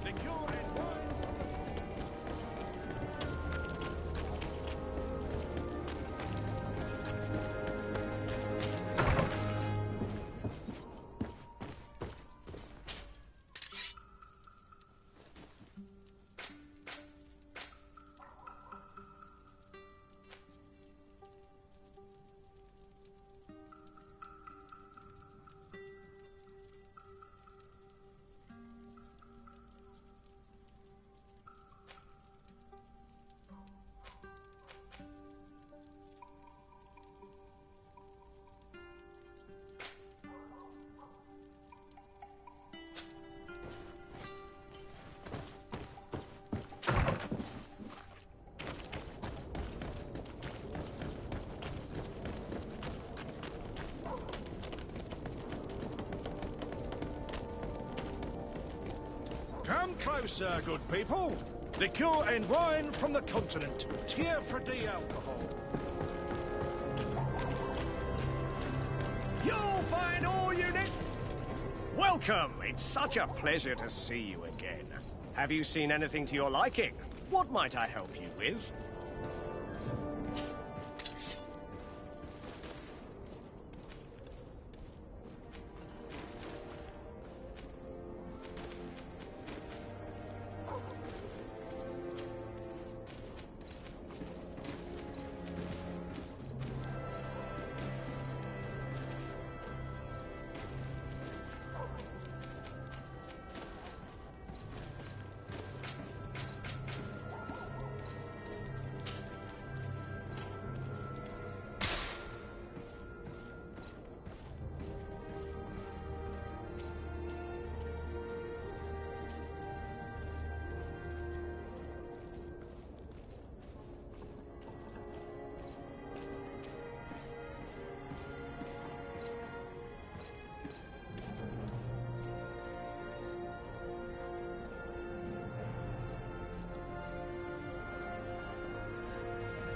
Liqueur and wine. Come closer, good people. Liqueur and wine from the continent. Tier Pradi alcohol. You'll find all you need. Welcome. It's such a pleasure to see you again. Have you seen anything to your liking? What might I help you with?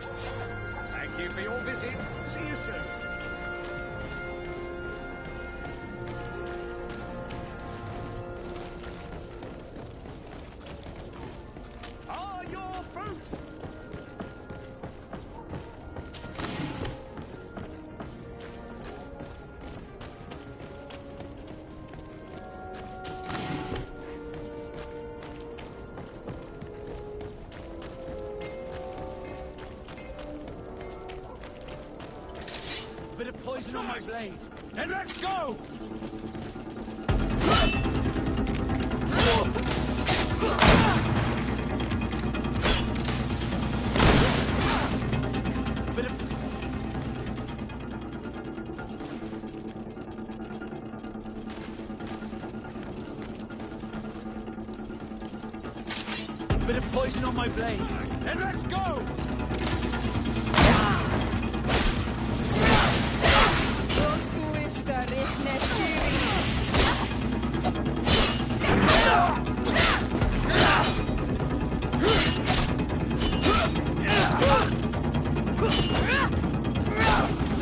Thank you for your visit. See you soon. Are your fruits? Bit of poison on my blade. Then let's go! Bit of poison on my blade. Then let's go!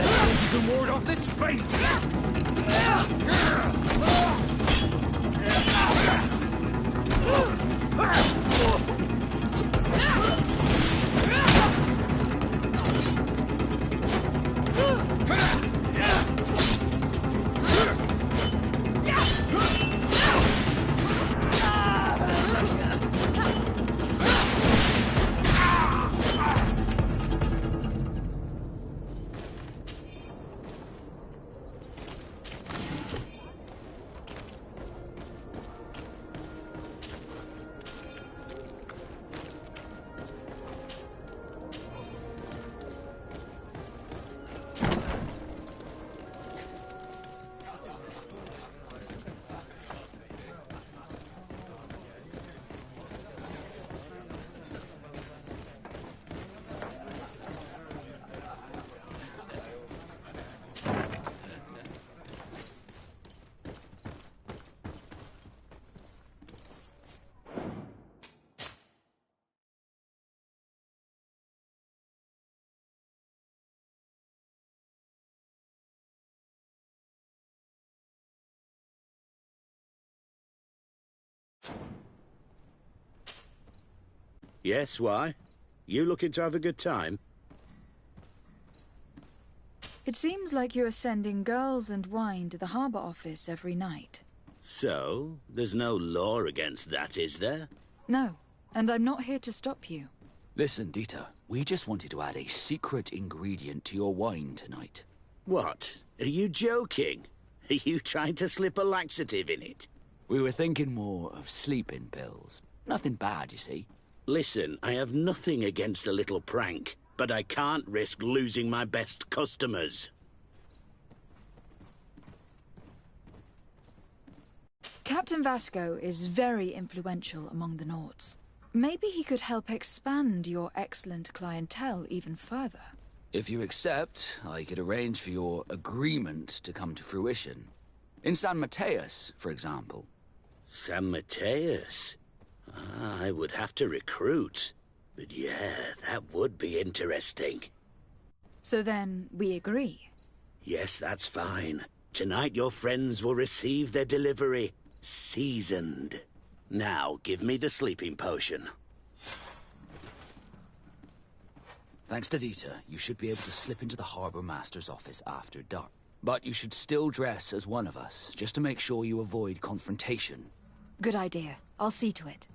Let's see if you can ward off this fate! Yes, why? You looking to have a good time? It seems like you are sending girls and wine to the harbour office every night. So, there's no law against that, is there? No, and I'm not here to stop you. Listen, Dieter, we just wanted to add a secret ingredient to your wine tonight. What? Are you joking? Are you trying to slip a laxative in it? We were thinking more of sleeping pills. Nothing bad, you see. Listen, I have nothing against a little prank, but I can't risk losing my best customers. Captain Vasco is very influential among the Nords. Maybe he could help expand your excellent clientele even further. If you accept, I could arrange for your agreement to come to fruition. In San Mateus, for example. San Mateus? I would have to recruit. But yeah, that would be interesting. So then, we agree? Yes, that's fine. Tonight your friends will receive their delivery. Seasoned. Now, give me the sleeping potion. Thanks to Dieter, you should be able to slip into the Harbour Master's office after dark. But you should still dress as one of us, just to make sure you avoid confrontation. Good idea. I'll see to it.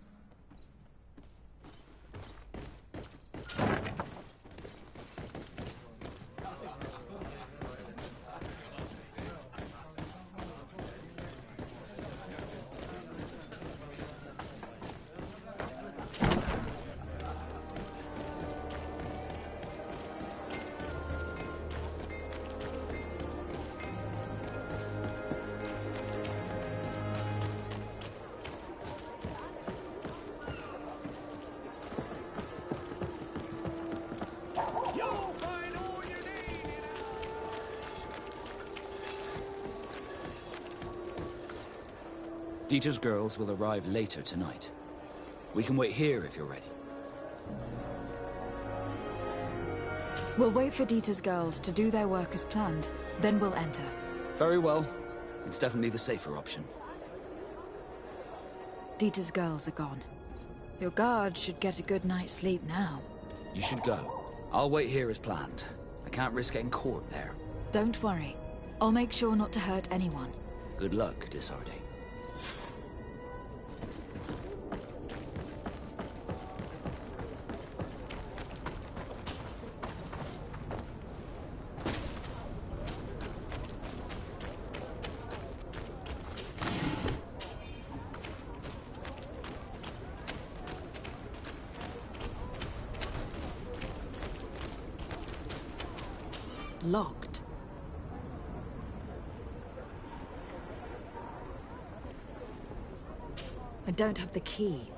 Dieter's girls will arrive later tonight. We can wait here if you're ready. We'll wait for Dieter's girls to do their work as planned, then we'll enter. Very well. It's definitely the safer option. Dieter's girls are gone. Your guard should get a good night's sleep now. You should go. I'll wait here as planned. I can't risk getting caught there. Don't worry. I'll make sure not to hurt anyone. Good luck, Disarde. Locked. I don't have the key.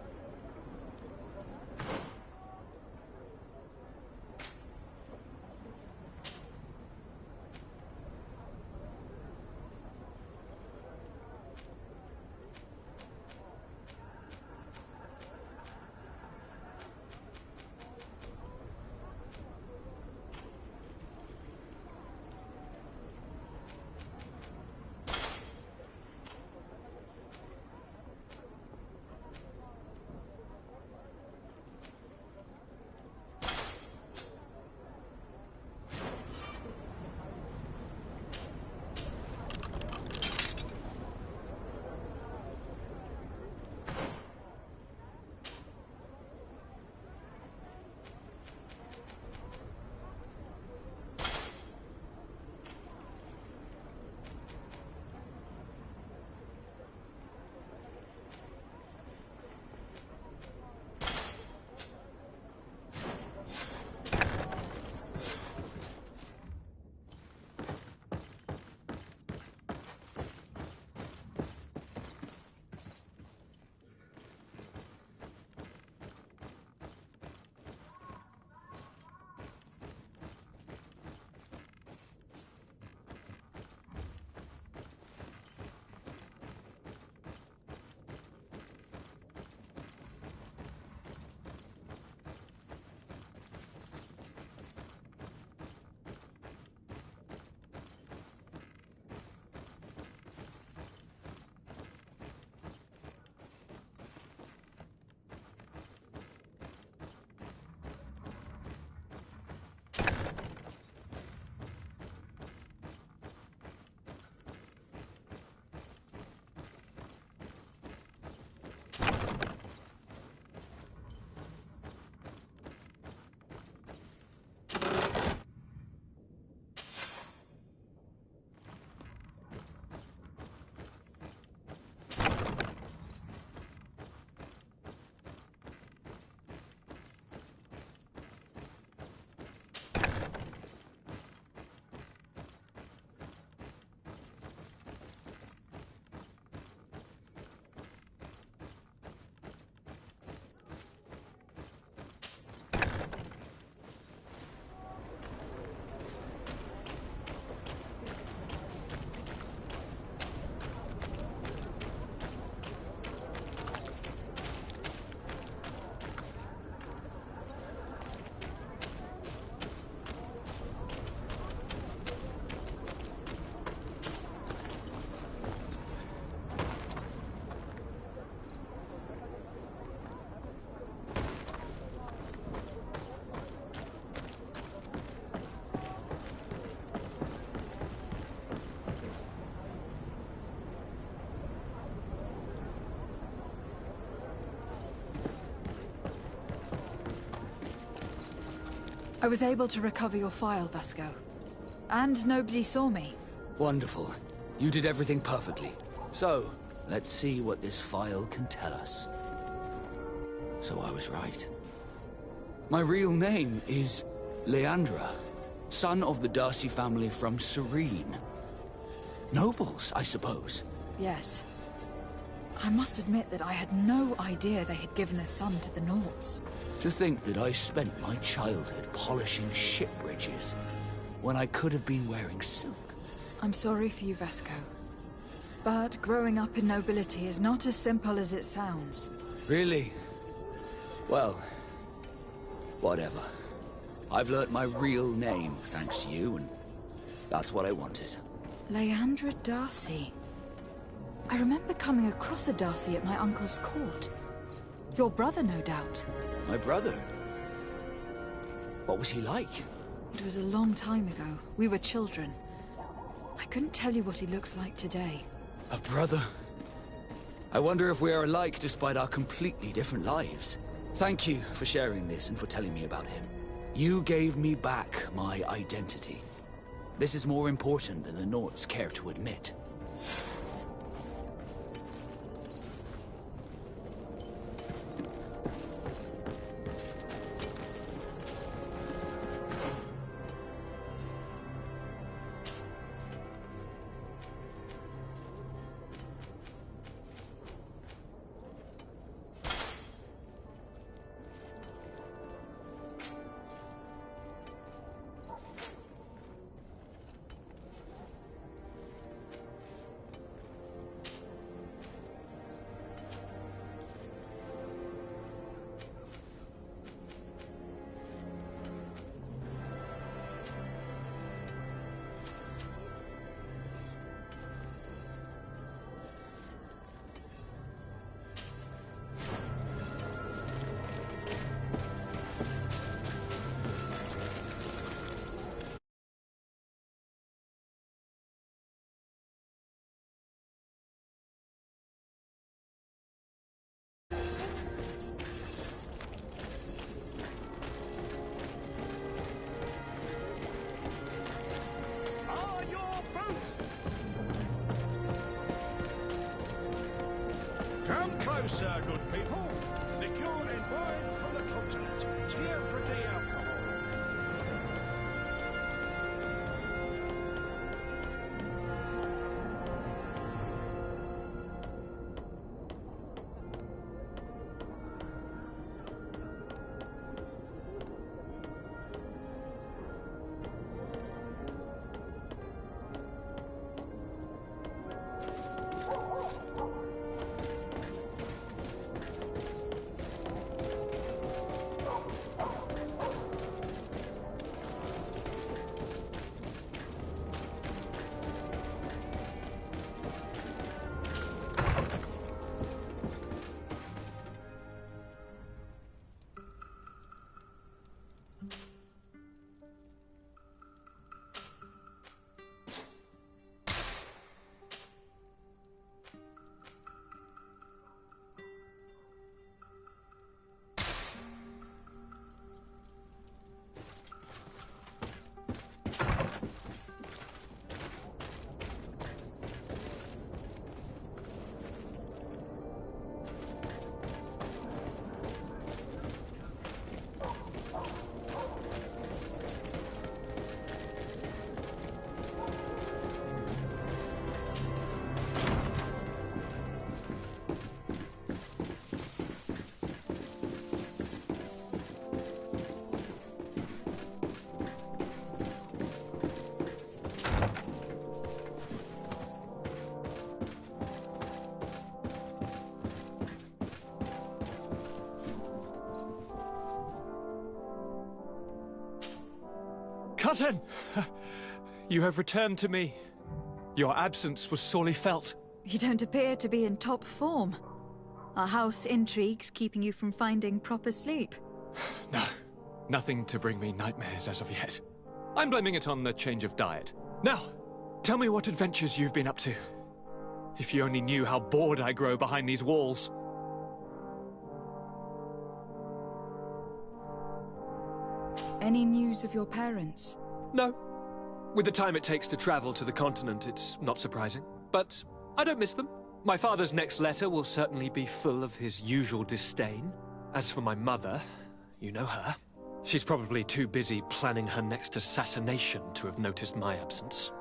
I was able to recover your file, Vasco. And nobody saw me. Wonderful. You did everything perfectly. So, let's see what this file can tell us. So I was right. My real name is Leandra, son of the Darcy family from Serene. Nobles, I suppose. Yes. I must admit that I had no idea they had given a son to the Nauts. To think that I spent my childhood polishing ship bridges, when I could have been wearing silk. I'm sorry for you, Vasco. But growing up in nobility is not as simple as it sounds. Really? Well, whatever. I've learnt my real name, thanks to you, and that's what I wanted. Leandra Darcy. I remember coming across a Darcy at my uncle's court. Your brother, no doubt. My brother? What was he like? It was a long time ago. We were children. I couldn't tell you what he looks like today. A brother? I wonder if we are alike despite our completely different lives. Thank you for sharing this and for telling me about him. You gave me back my identity. This is more important than the Norts care to admit. Come closer, good people. Liqueur and wine from the continent. Tier pretty alcohol. Cousin! You have returned to me. Your absence was sorely felt. You don't appear to be in top form. Are house intrigues keeping you from finding proper sleep? No, nothing to bring me nightmares as of yet. I'm blaming it on the change of diet. Now, tell me what adventures you've been up to. If you only knew how bored I grow behind these walls. Any news of your parents? No. With the time it takes to travel to the continent, it's not surprising. But I don't miss them. My father's next letter will certainly be full of his usual disdain. As for my mother, you know her. She's probably too busy planning her next assassination to have noticed my absence.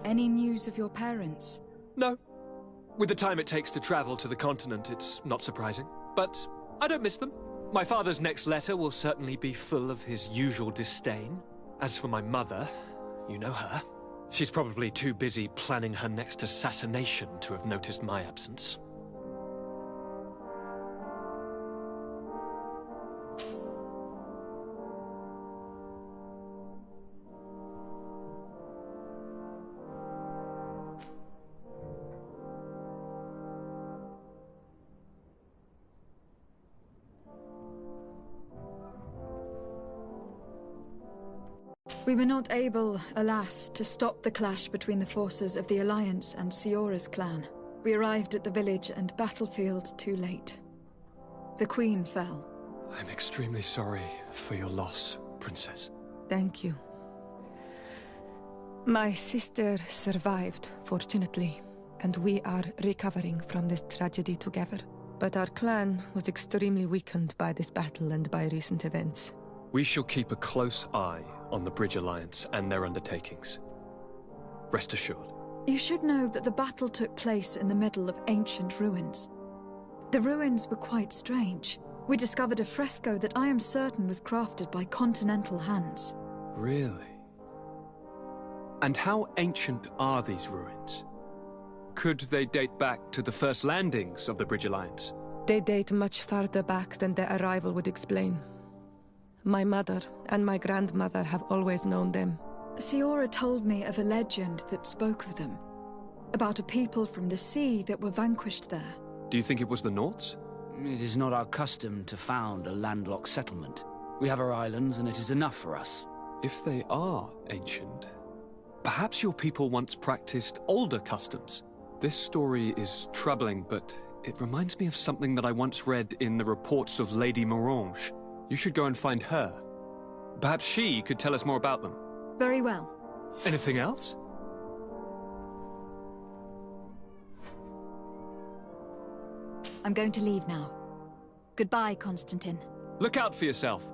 Any news of your parents? No. With the time it takes to travel to the continent, it's not surprising. But I don't miss them. My father's next letter will certainly be full of his usual disdain. As for my mother, you know her. She's probably too busy planning her next assassination to have noticed my absence. We were not able, alas, to stop the clash between the forces of the Alliance and Siora's clan. We arrived at the village and battlefield too late. The Queen fell. I'm extremely sorry for your loss, Princess. Thank you. My sister survived, fortunately, and we are recovering from this tragedy together. But our clan was extremely weakened by this battle and by recent events. We shall keep a close eye on the Bridge Alliance and their undertakings. Rest assured. You should know that the battle took place in the middle of ancient ruins. The ruins were quite strange. We discovered a fresco that I am certain was crafted by continental hands. Really? And how ancient are these ruins? Could they date back to the first landings of the Bridge Alliance? They date much farther back than their arrival would explain. My mother and my grandmother have always known them. Siora told me of a legend that spoke of them. About a people from the sea that were vanquished there. Do you think it was the Nauts? It is not our custom to found a landlocked settlement. We have our islands, and it is enough for us. If they are ancient, perhaps your people once practiced older customs. This story is troubling, but it reminds me of something that I once read in the reports of Lady Morange. You should go and find her. Perhaps she could tell us more about them. Very well. Anything else? I'm going to leave now. Goodbye, Constantine. Look out for yourself.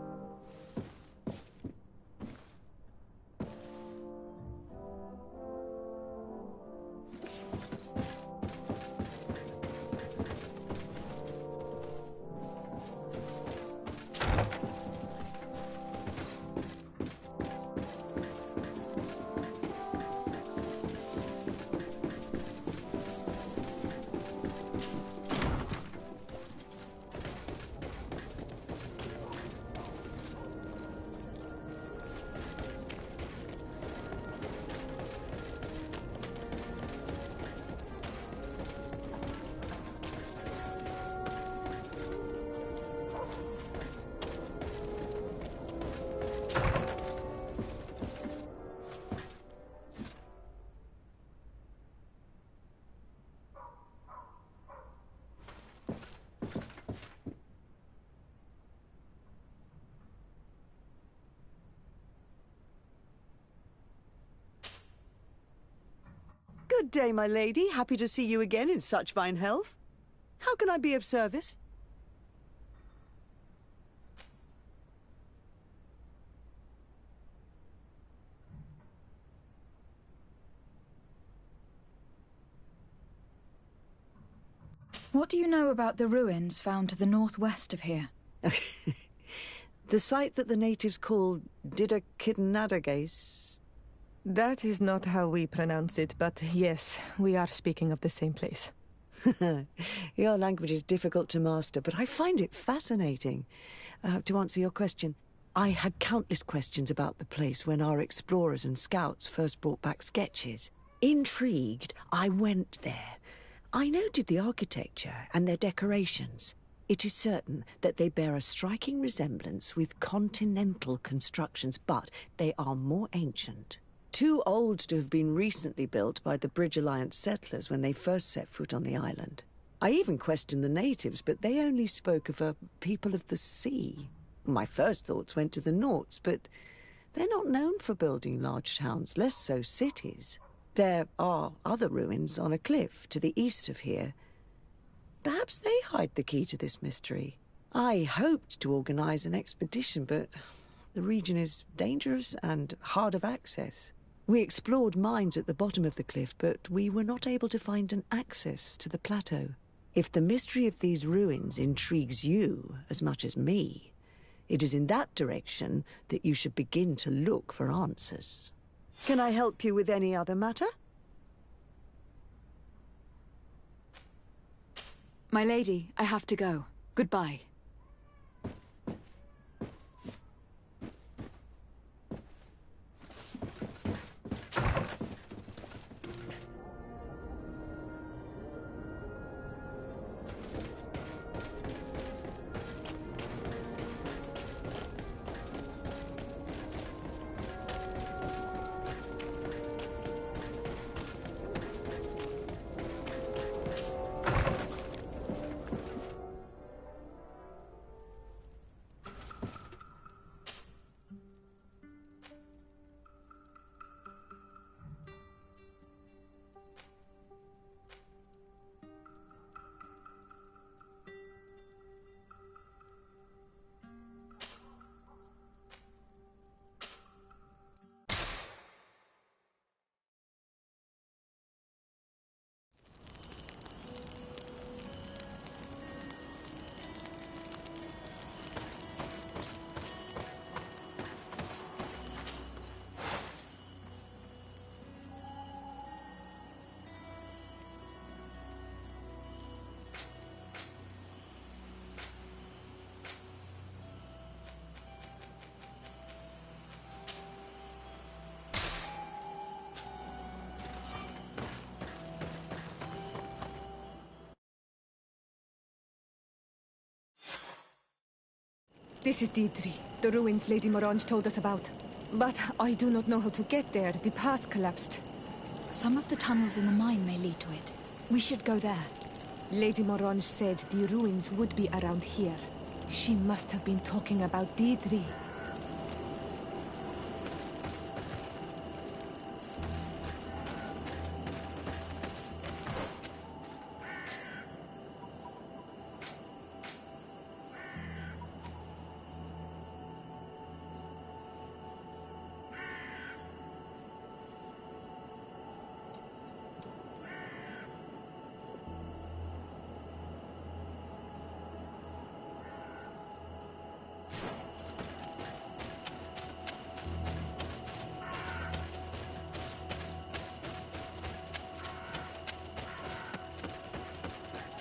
Good day, my lady. Happy to see you again in such fine health. How can I be of service? What do you know about the ruins found to the northwest of here? The site that the natives call Didakidnadagace. That is not how we pronounce it, but yes, we are speaking of the same place. Your language is difficult to master, but I find it fascinating. To answer your question, I had countless questions about the place when our explorers and scouts first brought back sketches. Intrigued, I went there. I noted the architecture and their decorations. It is certain that they bear a striking resemblance with continental constructions, but they are more ancient. Too old to have been recently built by the Bridge Alliance settlers when they first set foot on the island. I even questioned the natives, but they only spoke of a people of the sea. My first thoughts went to the Nauts, but they're not known for building large towns, less so cities. There are other ruins on a cliff to the east of here. Perhaps they hide the key to this mystery. I hoped to organize an expedition, but the region is dangerous and hard of access. We explored mines at the bottom of the cliff, but we were not able to find an access to the plateau. If the mystery of these ruins intrigues you as much as me, it is in that direction that you should begin to look for answers. Can I help you with any other matter? My lady, I have to go. Goodbye. This is Deirdre, the ruins Lady Morange told us about. But I do not know how to get there. The path collapsed. Some of the tunnels in the mine may lead to it. We should go there. Lady Morange said the ruins would be around here. She must have been talking about Deirdre.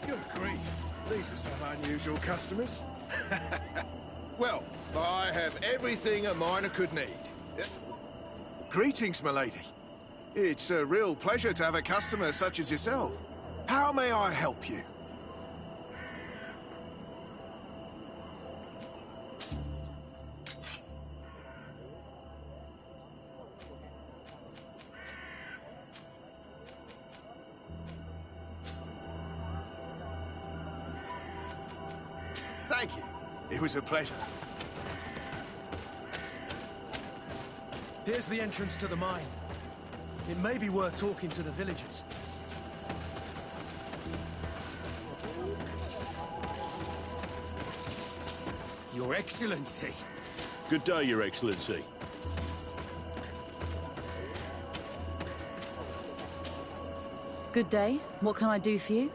Good grief. These are some unusual customers. Well, I have everything a miner could need. Greetings, milady. It's a real pleasure to have a customer such as yourself. How may I help you? Thank you. It was a pleasure. Here's the entrance to the mine. It may be worth talking to the villagers. Your Excellency. Good day, Your Excellency. Good day. What can I do for you?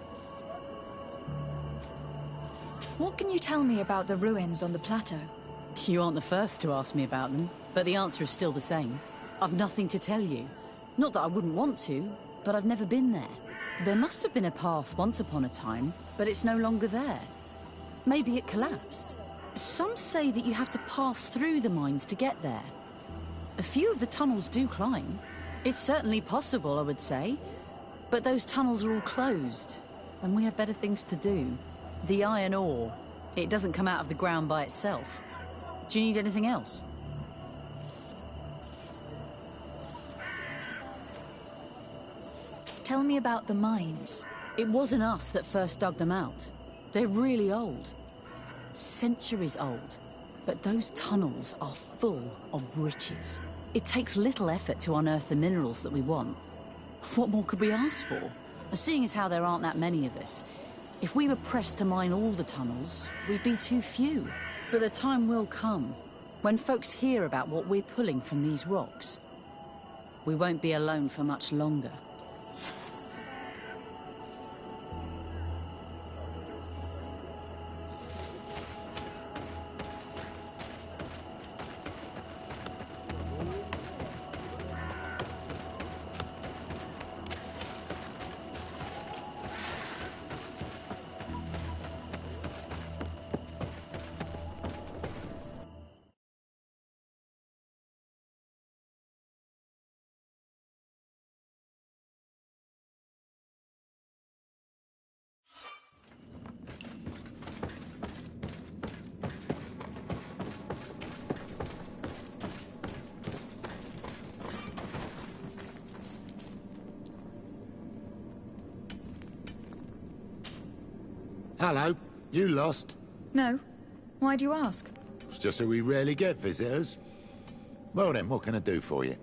What can you tell me about the ruins on the plateau? You aren't the first to ask me about them, but the answer is still the same. I've nothing to tell you. Not that I wouldn't want to, but I've never been there. There must have been a path once upon a time, but it's no longer there. Maybe it collapsed. Some say that you have to pass through the mines to get there. A few of the tunnels do climb. It's certainly possible, I would say. But those tunnels are all closed, and we have better things to do. The iron ore, it doesn't come out of the ground by itself. Do you need anything else? Tell me about the mines. It wasn't us that first dug them out. They're really old. Centuries old. But those tunnels are full of riches. It takes little effort to unearth the minerals that we want. What more could we ask for? Seeing as how there aren't that many of us, if we were pressed to mine all the tunnels, we'd be too few. But the time will come, when folks hear about what we're pulling from these rocks. We won't be alone for much longer. Hello. You lost? No. Why do you ask? It's just that we rarely get visitors. Well then, what can I do for you?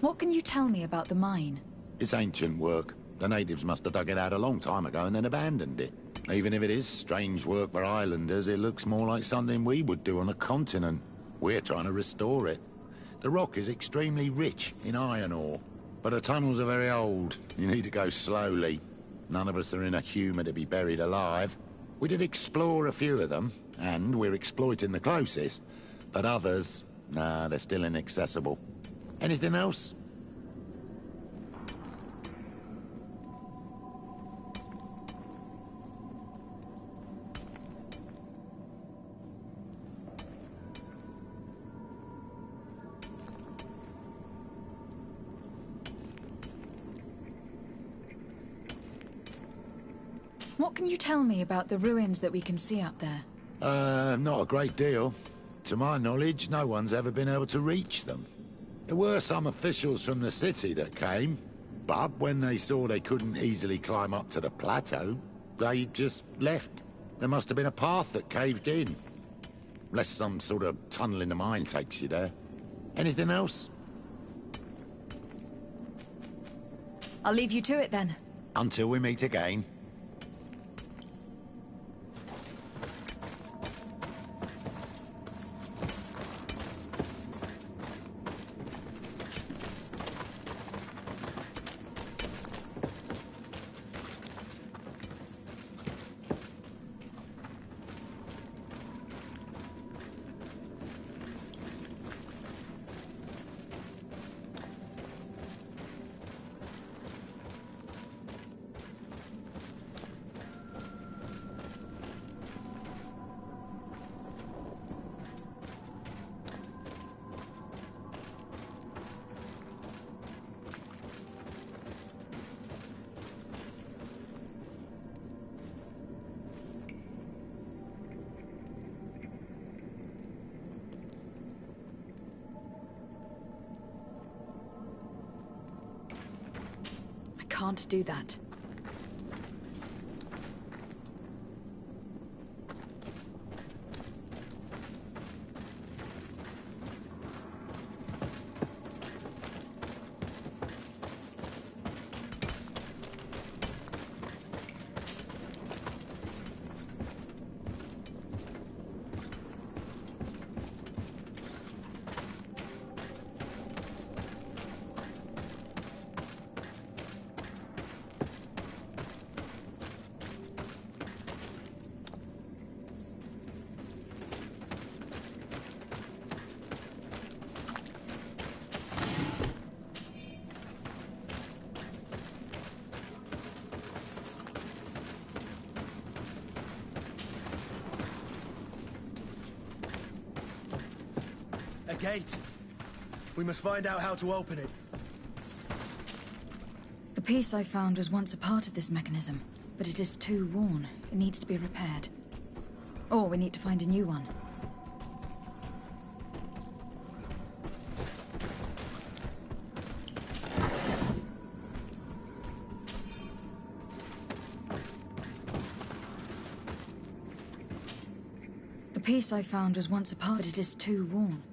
What can you tell me about the mine? It's ancient work. The natives must have dug it out a long time ago and then abandoned it. Even if it is strange work for islanders, it looks more like something we would do on a continent. We're trying to restore it. The rock is extremely rich in iron ore. But the tunnels are very old. You need to go slowly. None of us are in a humour to be buried alive. We did explore a few of them, and we're exploiting the closest. But others, nah, they're still inaccessible. Anything else? What can you tell me about the ruins that we can see up there? Not a great deal. To my knowledge, no one's ever been able to reach them. There were some officials from the city that came, but when they saw they couldn't easily climb up to the plateau, they just left. There must have been a path that caved in. Unless some sort of tunnel in the mine takes you there. Anything else? I'll leave you to it then. Until we meet again. Can't do that. A gate. We must find out how to open it. The piece I found was once a part of this mechanism, but it is too worn. It needs to be repaired. Or we need to find a new one. The piece I found was once a part, but it is too worn.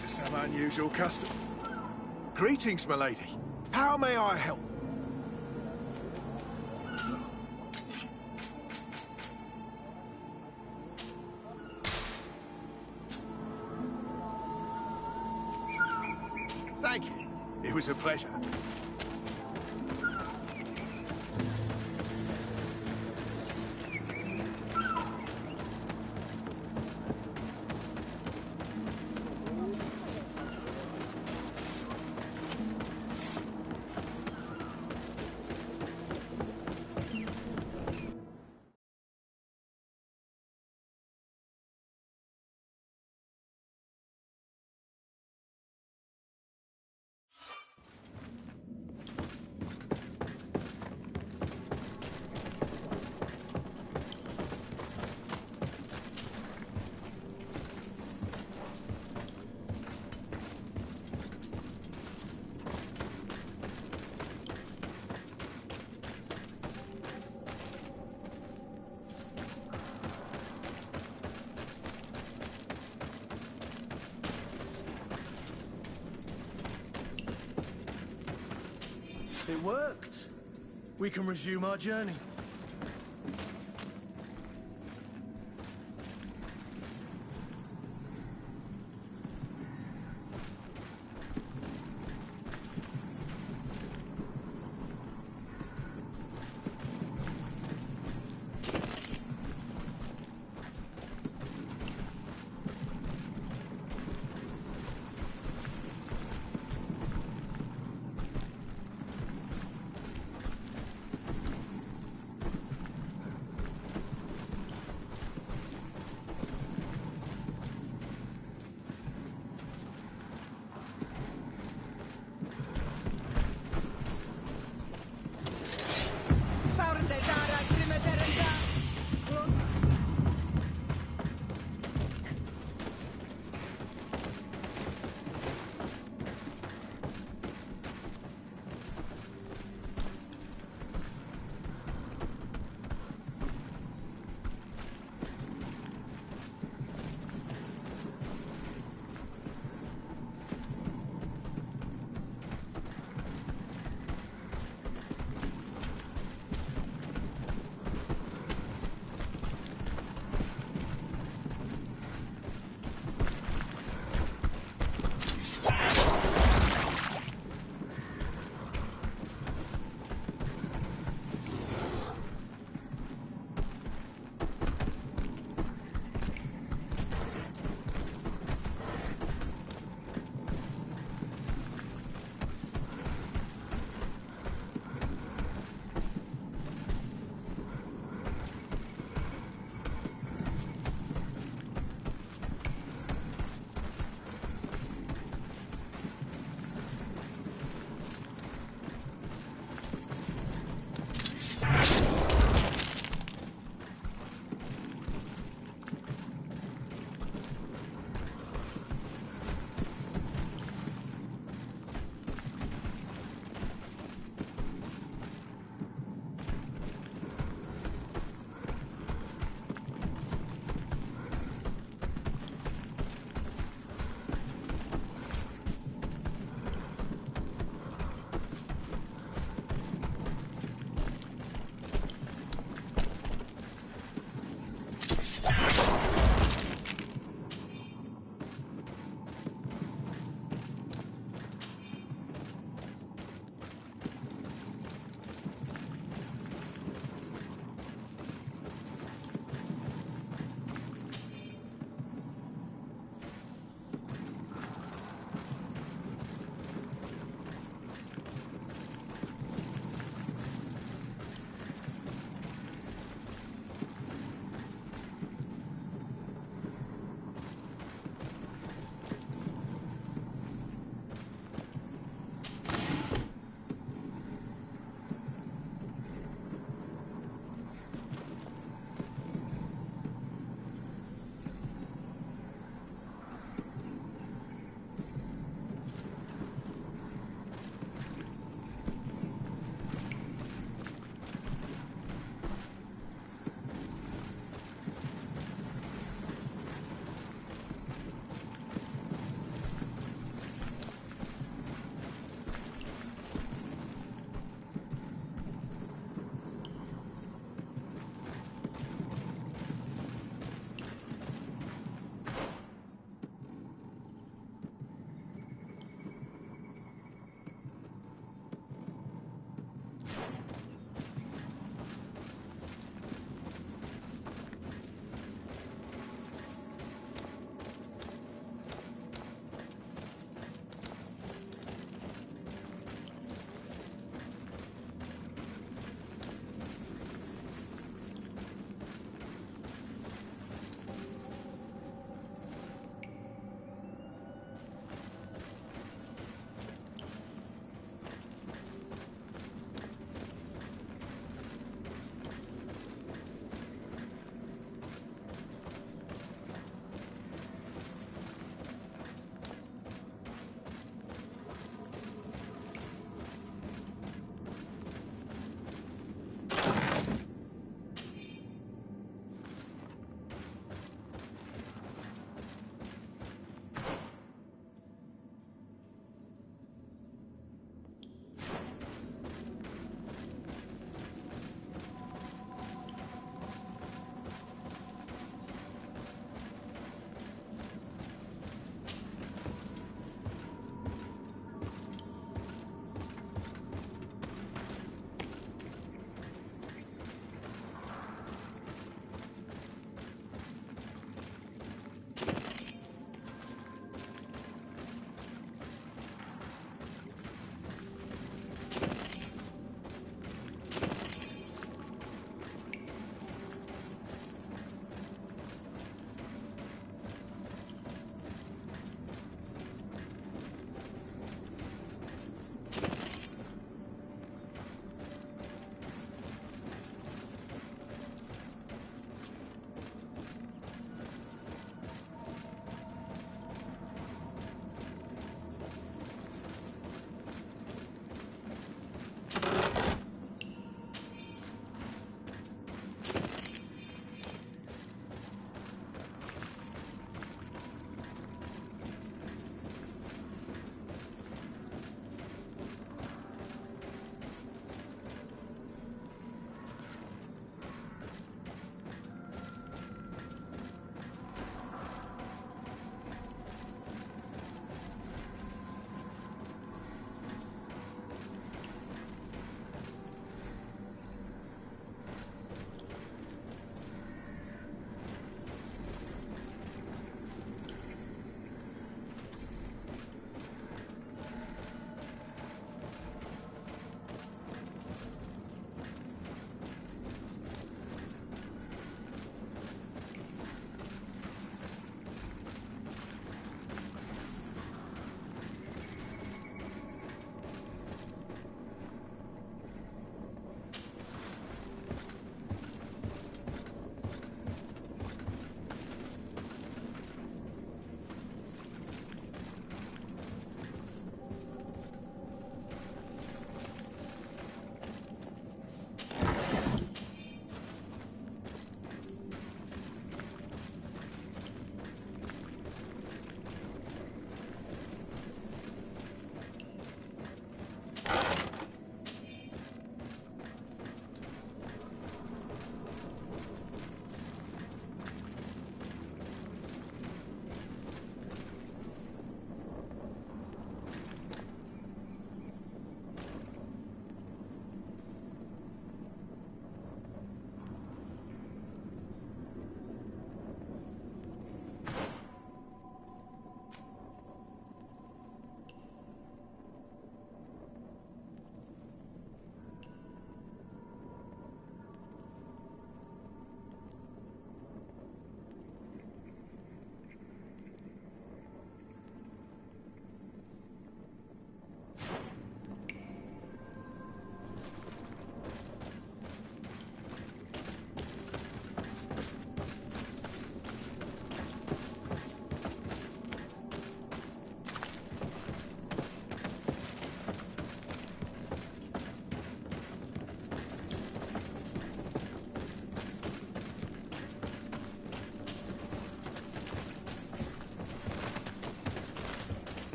These are some unusual custom. Greetings, milady. How may I help? Thank you. It was a pleasure. It worked. We can resume our journey.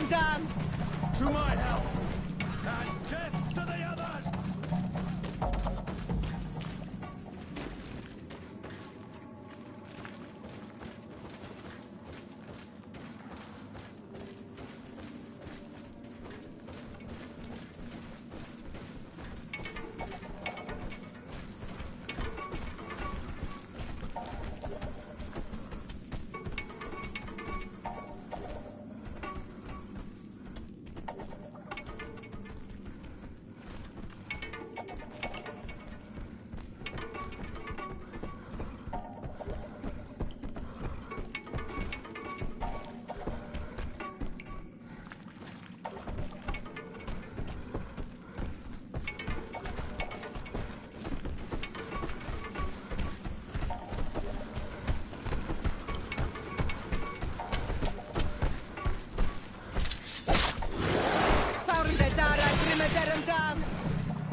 Derendan! To my help! And death to the others!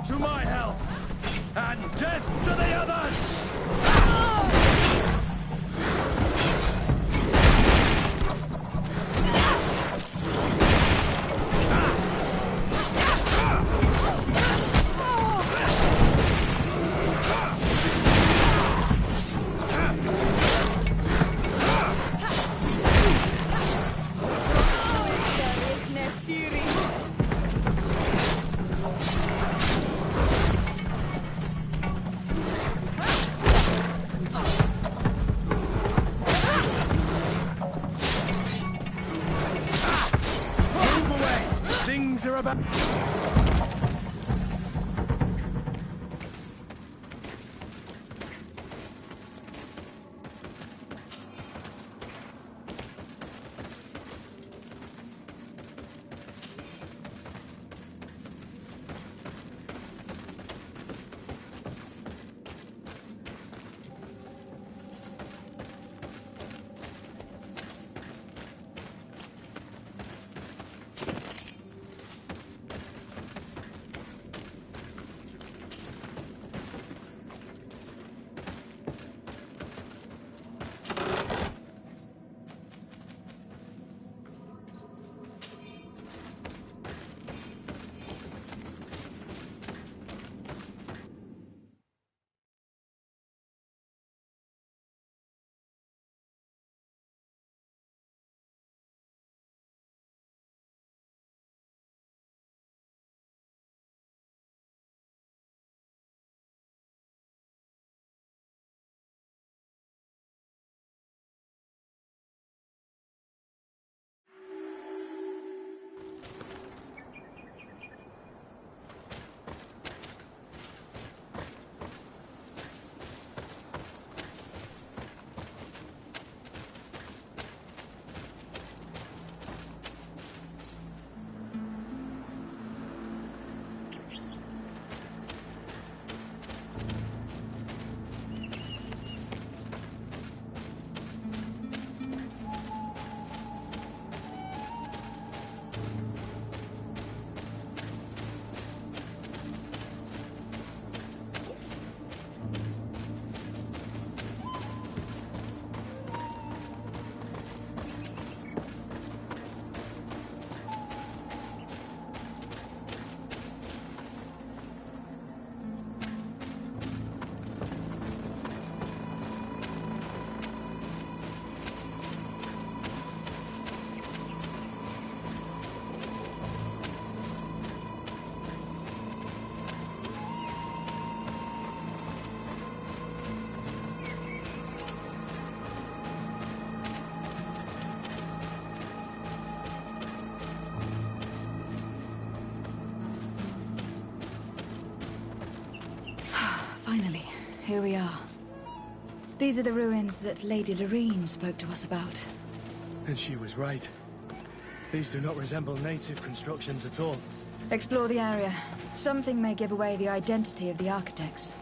To my health! And death to the others! Things are about... Finally, here we are. These are the ruins that Lady Lorene spoke to us about. And she was right. These do not resemble native constructions at all. Explore the area. Something may give away the identity of the architects.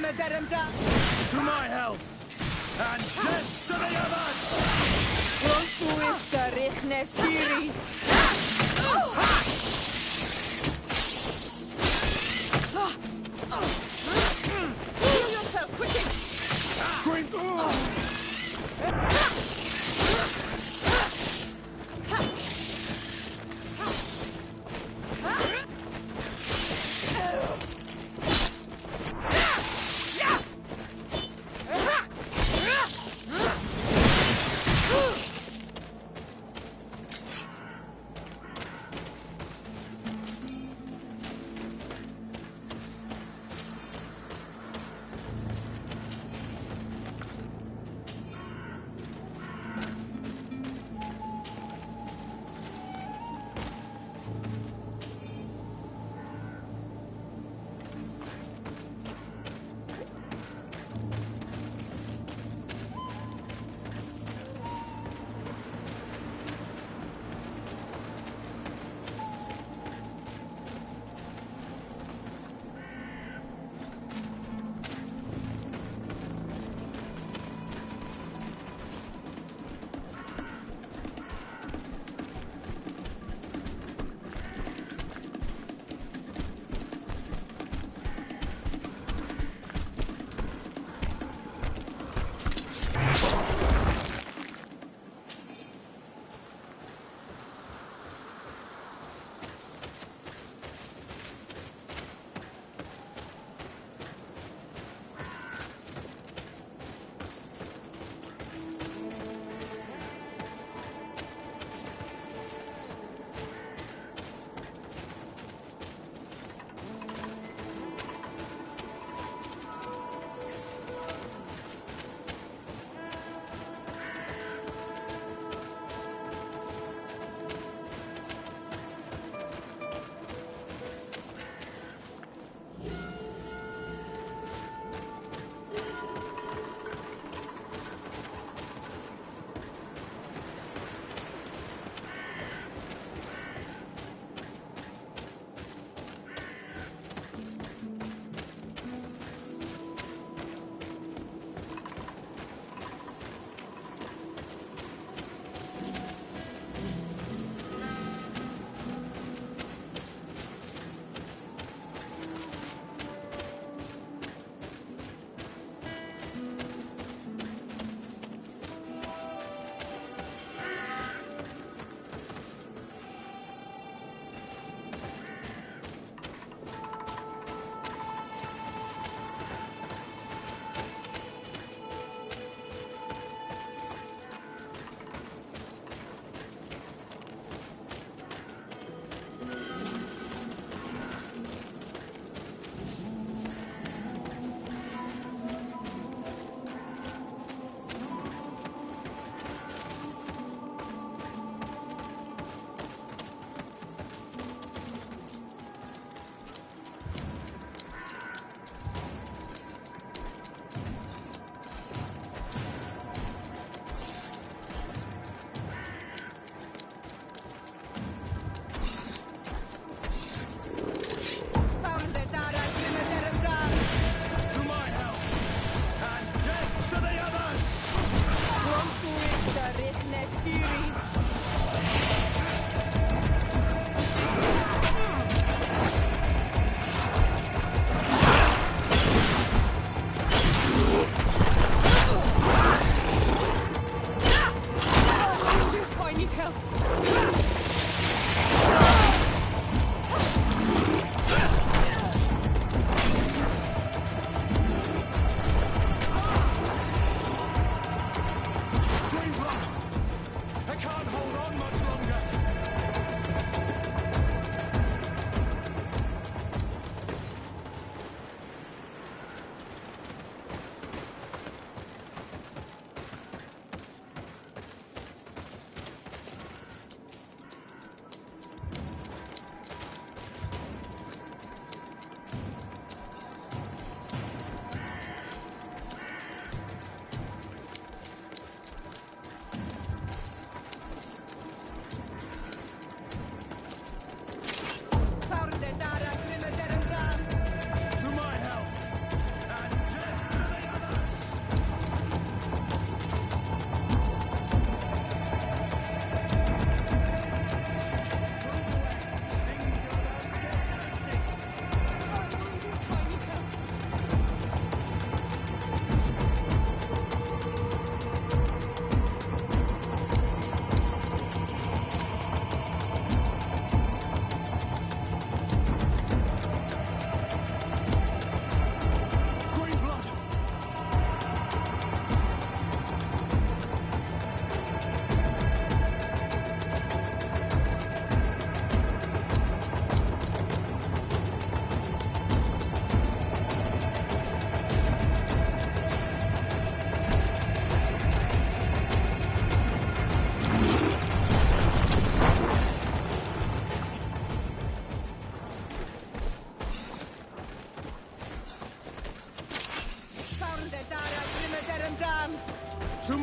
To my health! And death to the others! Heal yourself, quickly!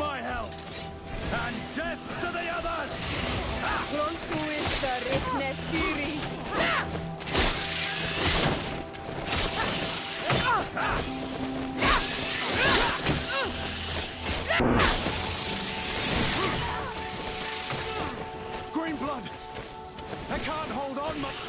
my help! And death to the others! Green blood! I can't hold on much.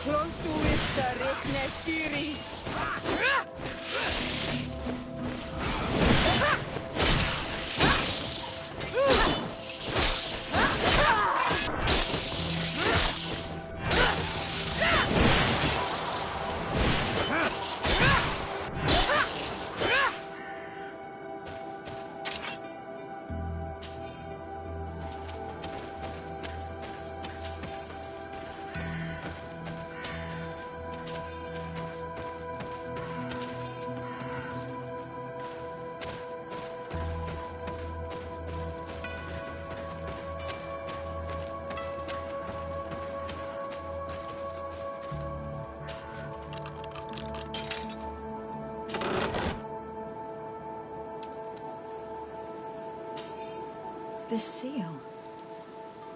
Close to is Richtnestiri. This seal.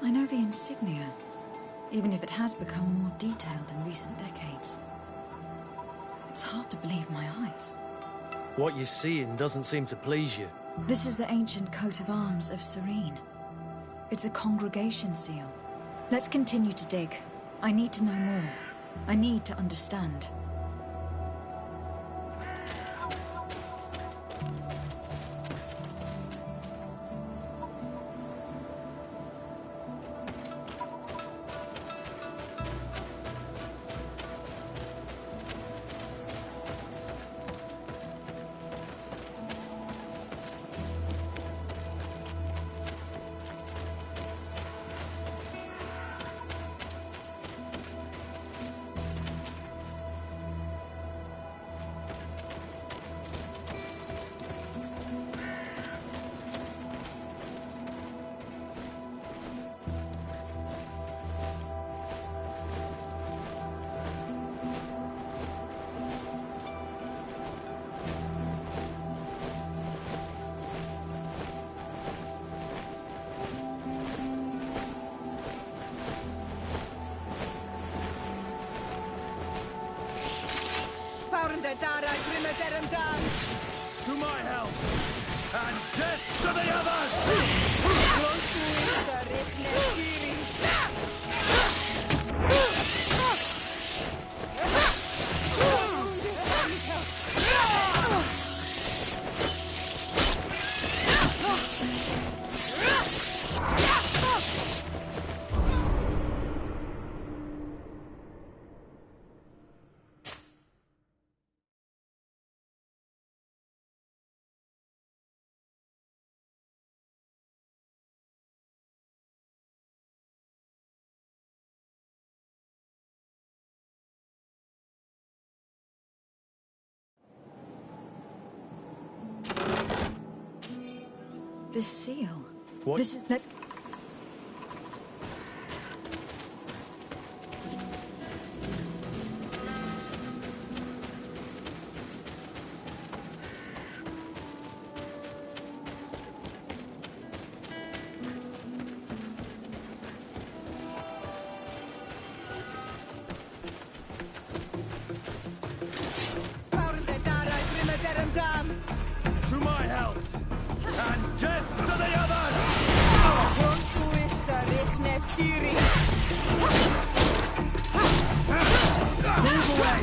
I know the insignia, even if it has become more detailed in recent decades. It's hard to believe my eyes. What you're seeing doesn't seem to please you. This is the ancient coat of arms of Serene. It's a congregation seal. Let's continue to dig. I need to know more. I need to understand. To my help! And death to the others! This seal. What? This is. Let's. To my health! And death to the others! Move away!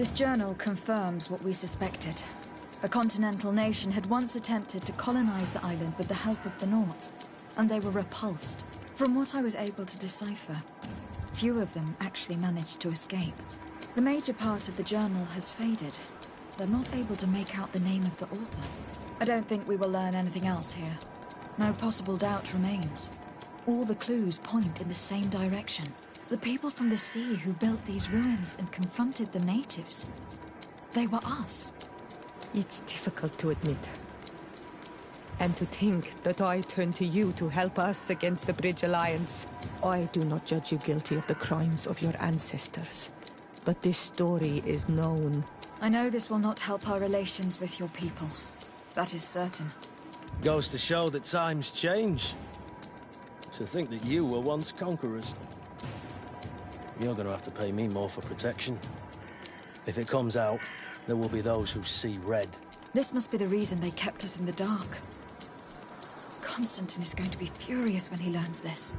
This journal confirms what we suspected. A continental nation had once attempted to colonize the island with the help of the Nauts, and they were repulsed. From what I was able to decipher, few of them actually managed to escape. The major part of the journal has faded. I'm not able to make out the name of the author. I don't think we will learn anything else here. No possible doubt remains. All the clues point in the same direction. The people from the sea who built these ruins and confronted the natives. They were us. It's difficult to admit. And to think that I turn to you to help us against the Bridge Alliance. I do not judge you guilty of the crimes of your ancestors. But this story is known. I know this will not help our relations with your people. That is certain. Goes to show that times change. To think that you were once conquerors. You're gonna have to pay me more for protection. If it comes out, there will be those who see red. This must be the reason they kept us in the dark. Constantine is going to be furious when he learns this.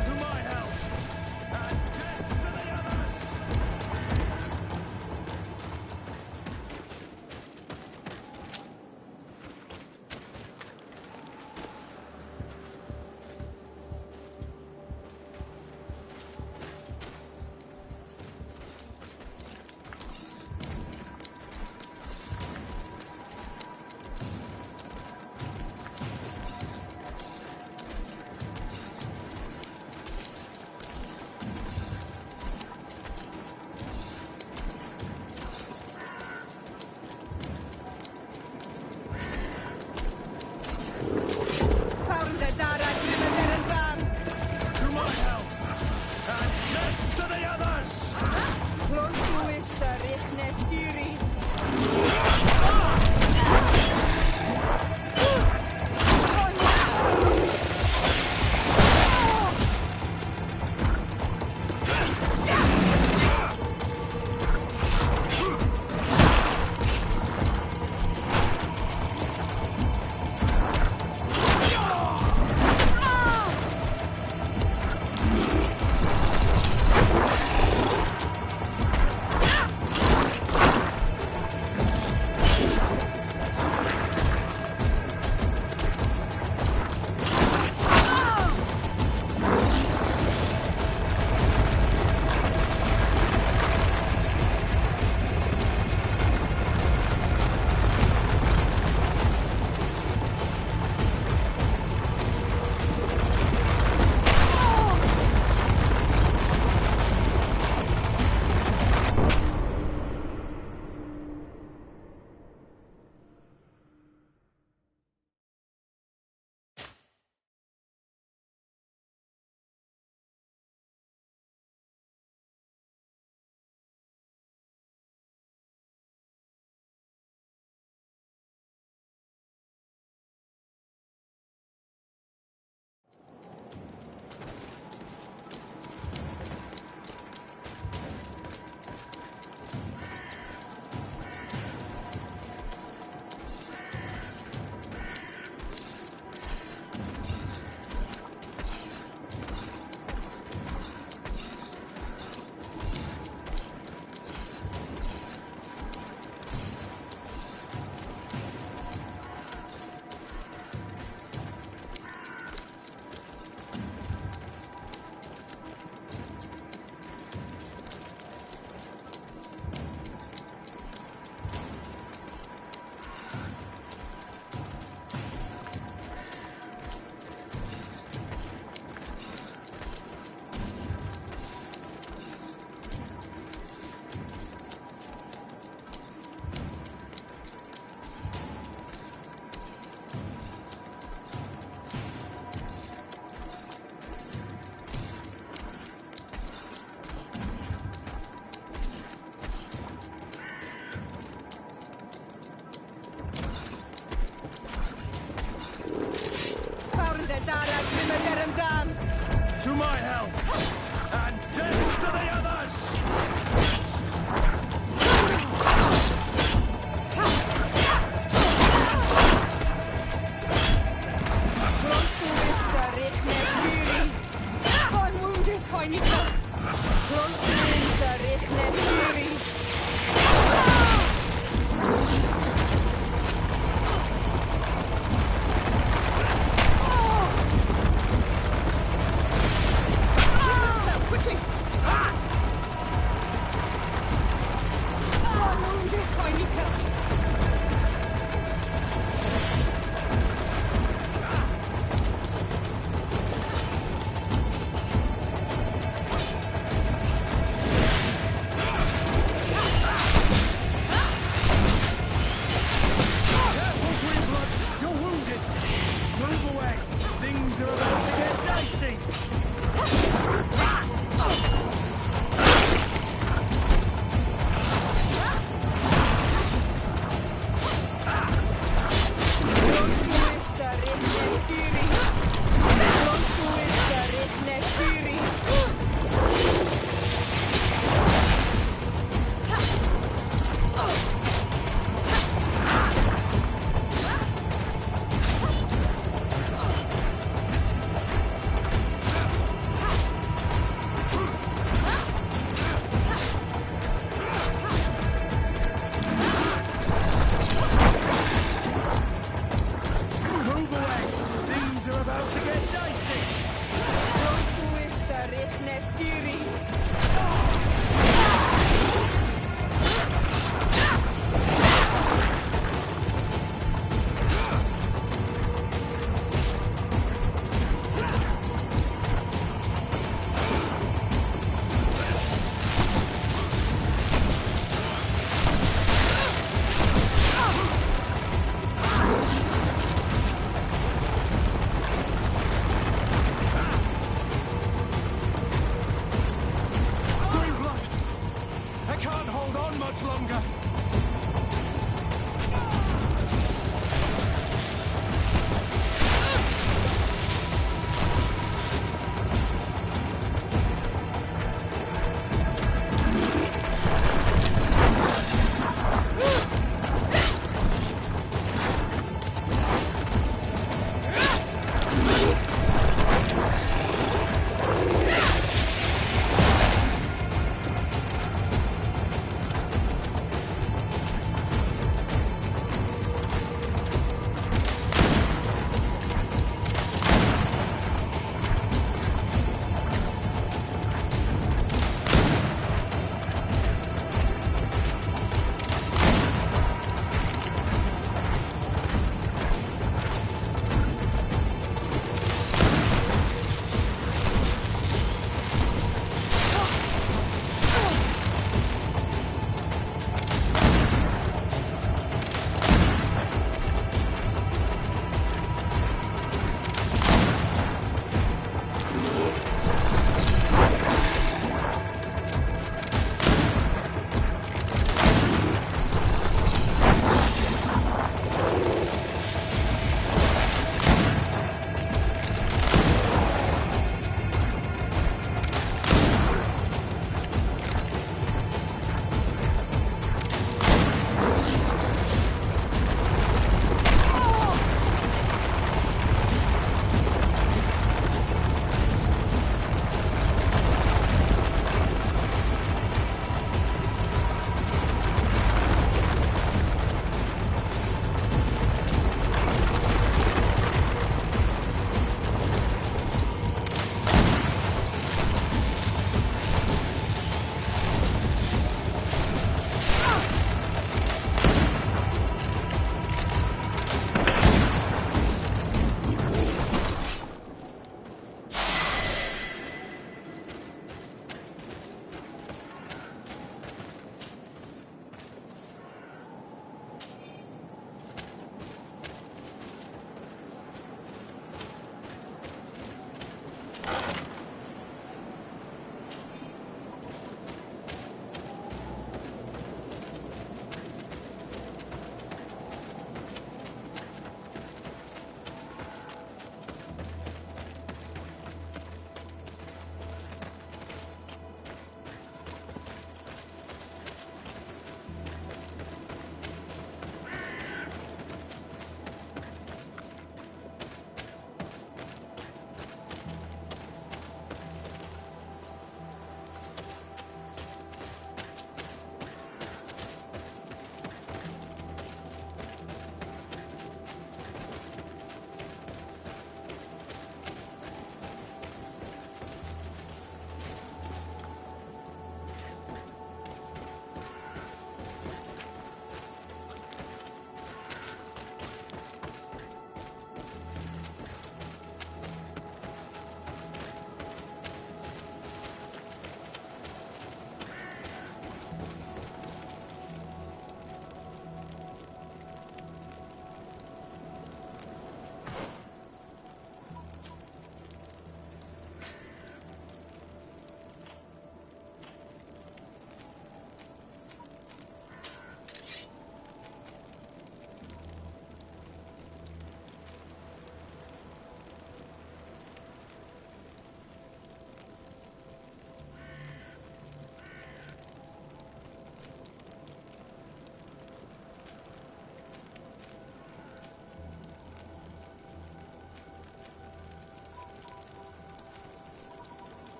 To my help! And death to the others! To my help! And death to the others! Get him down! To my help! And death to the others! I'm wounded, I need help! Quickly! I'm wounded, I need help!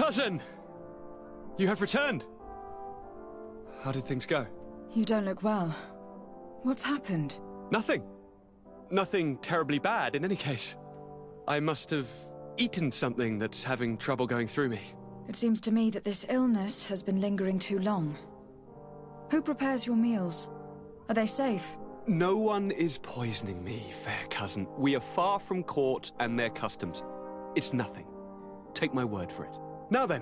Cousin! You have returned. How did things go? You don't look well. What's happened? Nothing. Nothing terribly bad, in any case. I must have eaten something that's having trouble going through me. It seems to me that this illness has been lingering too long. Who prepares your meals? Are they safe? No one is poisoning me, fair cousin. We are far from court and their customs. It's nothing. Take my word for it. Now then,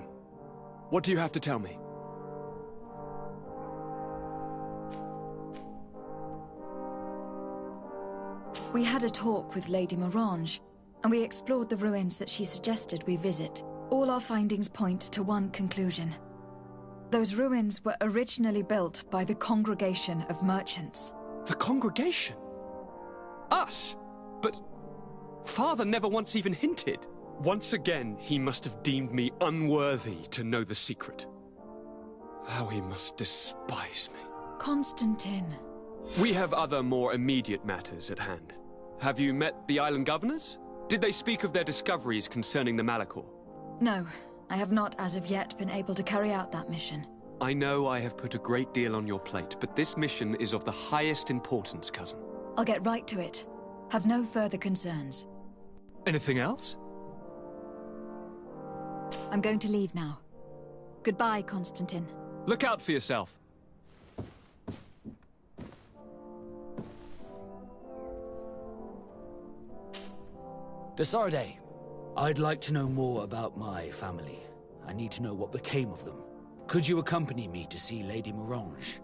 what do you have to tell me? We had a talk with Lady Morange, and we explored the ruins that she suggested we visit. All our findings point to one conclusion. Those ruins were originally built by the Congregation of Merchants. The Congregation? Us? But Father never once even hinted. Once again, he must have deemed me unworthy to know the secret. How he must despise me. Constantine. We have other more immediate matters at hand. Have you met the island governors? Did they speak of their discoveries concerning the Malachor? No, I have not as of yet been able to carry out that mission. I know I have put a great deal on your plate, but this mission is of the highest importance, cousin. I'll get right to it. Have no further concerns. Anything else? I'm going to leave now. Goodbye, Constantine. Look out for yourself. Desarde, I'd like to know more about my family. I need to know what became of them. Could you accompany me to see Lady Morange?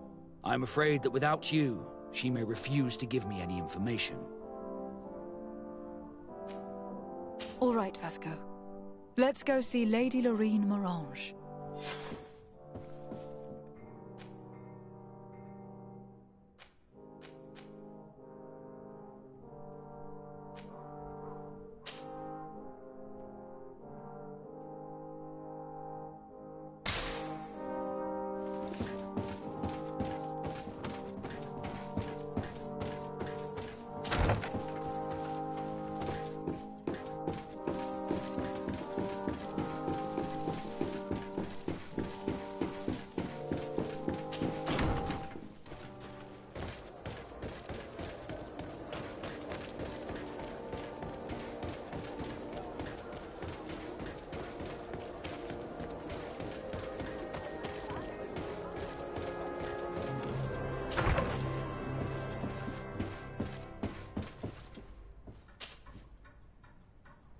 I'm afraid that without you, she may refuse to give me any information. All right, Vasco. Let's go see Lady Lorraine Morange.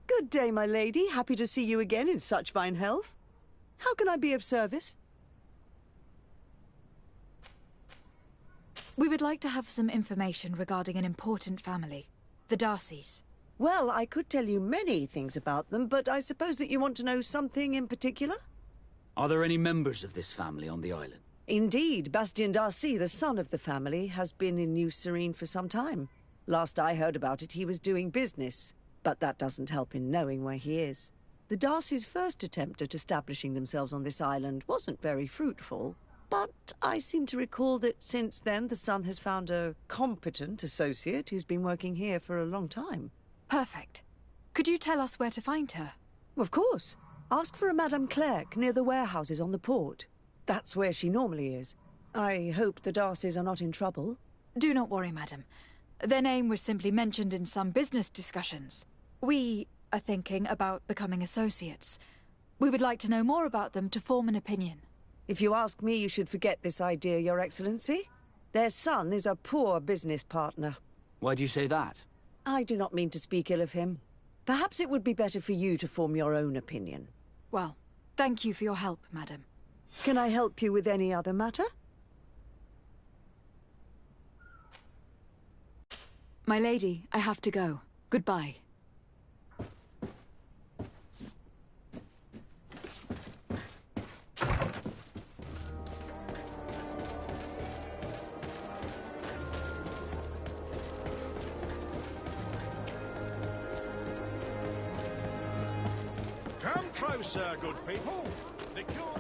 Good day, my lady. Happy to see you again in such fine health. How can I be of service? We would like to have some information regarding an important family, the Darcys. Well, I could tell you many things about them, but I suppose that you want to know something in particular? Are there any members of this family on the island? Indeed, Bastien Darcy, the son of the family, has been in New Serene for some time. Last I heard about it, he was doing business. But that doesn't help in knowing where he is. The Darcys' first attempt at establishing themselves on this island wasn't very fruitful, but I seem to recall that since then the son has found a competent associate who's been working here for a long time. Perfect. Could you tell us where to find her? Of course. Ask for a Madame Clerc near the warehouses on the port. That's where she normally is. I hope the Darcys are not in trouble. Do not worry, madam. Their name was simply mentioned in some business discussions. We are thinking about becoming associates. We would like to know more about them to form an opinion. If you ask me, you should forget this idea, Your Excellency. Their son is a poor business partner. Why do you say that? I do not mean to speak ill of him. Perhaps it would be better for you to form your own opinion. Well, thank you for your help, madam. Can I help you with any other matter? My lady, I have to go. Goodbye. Come closer, good people. The cure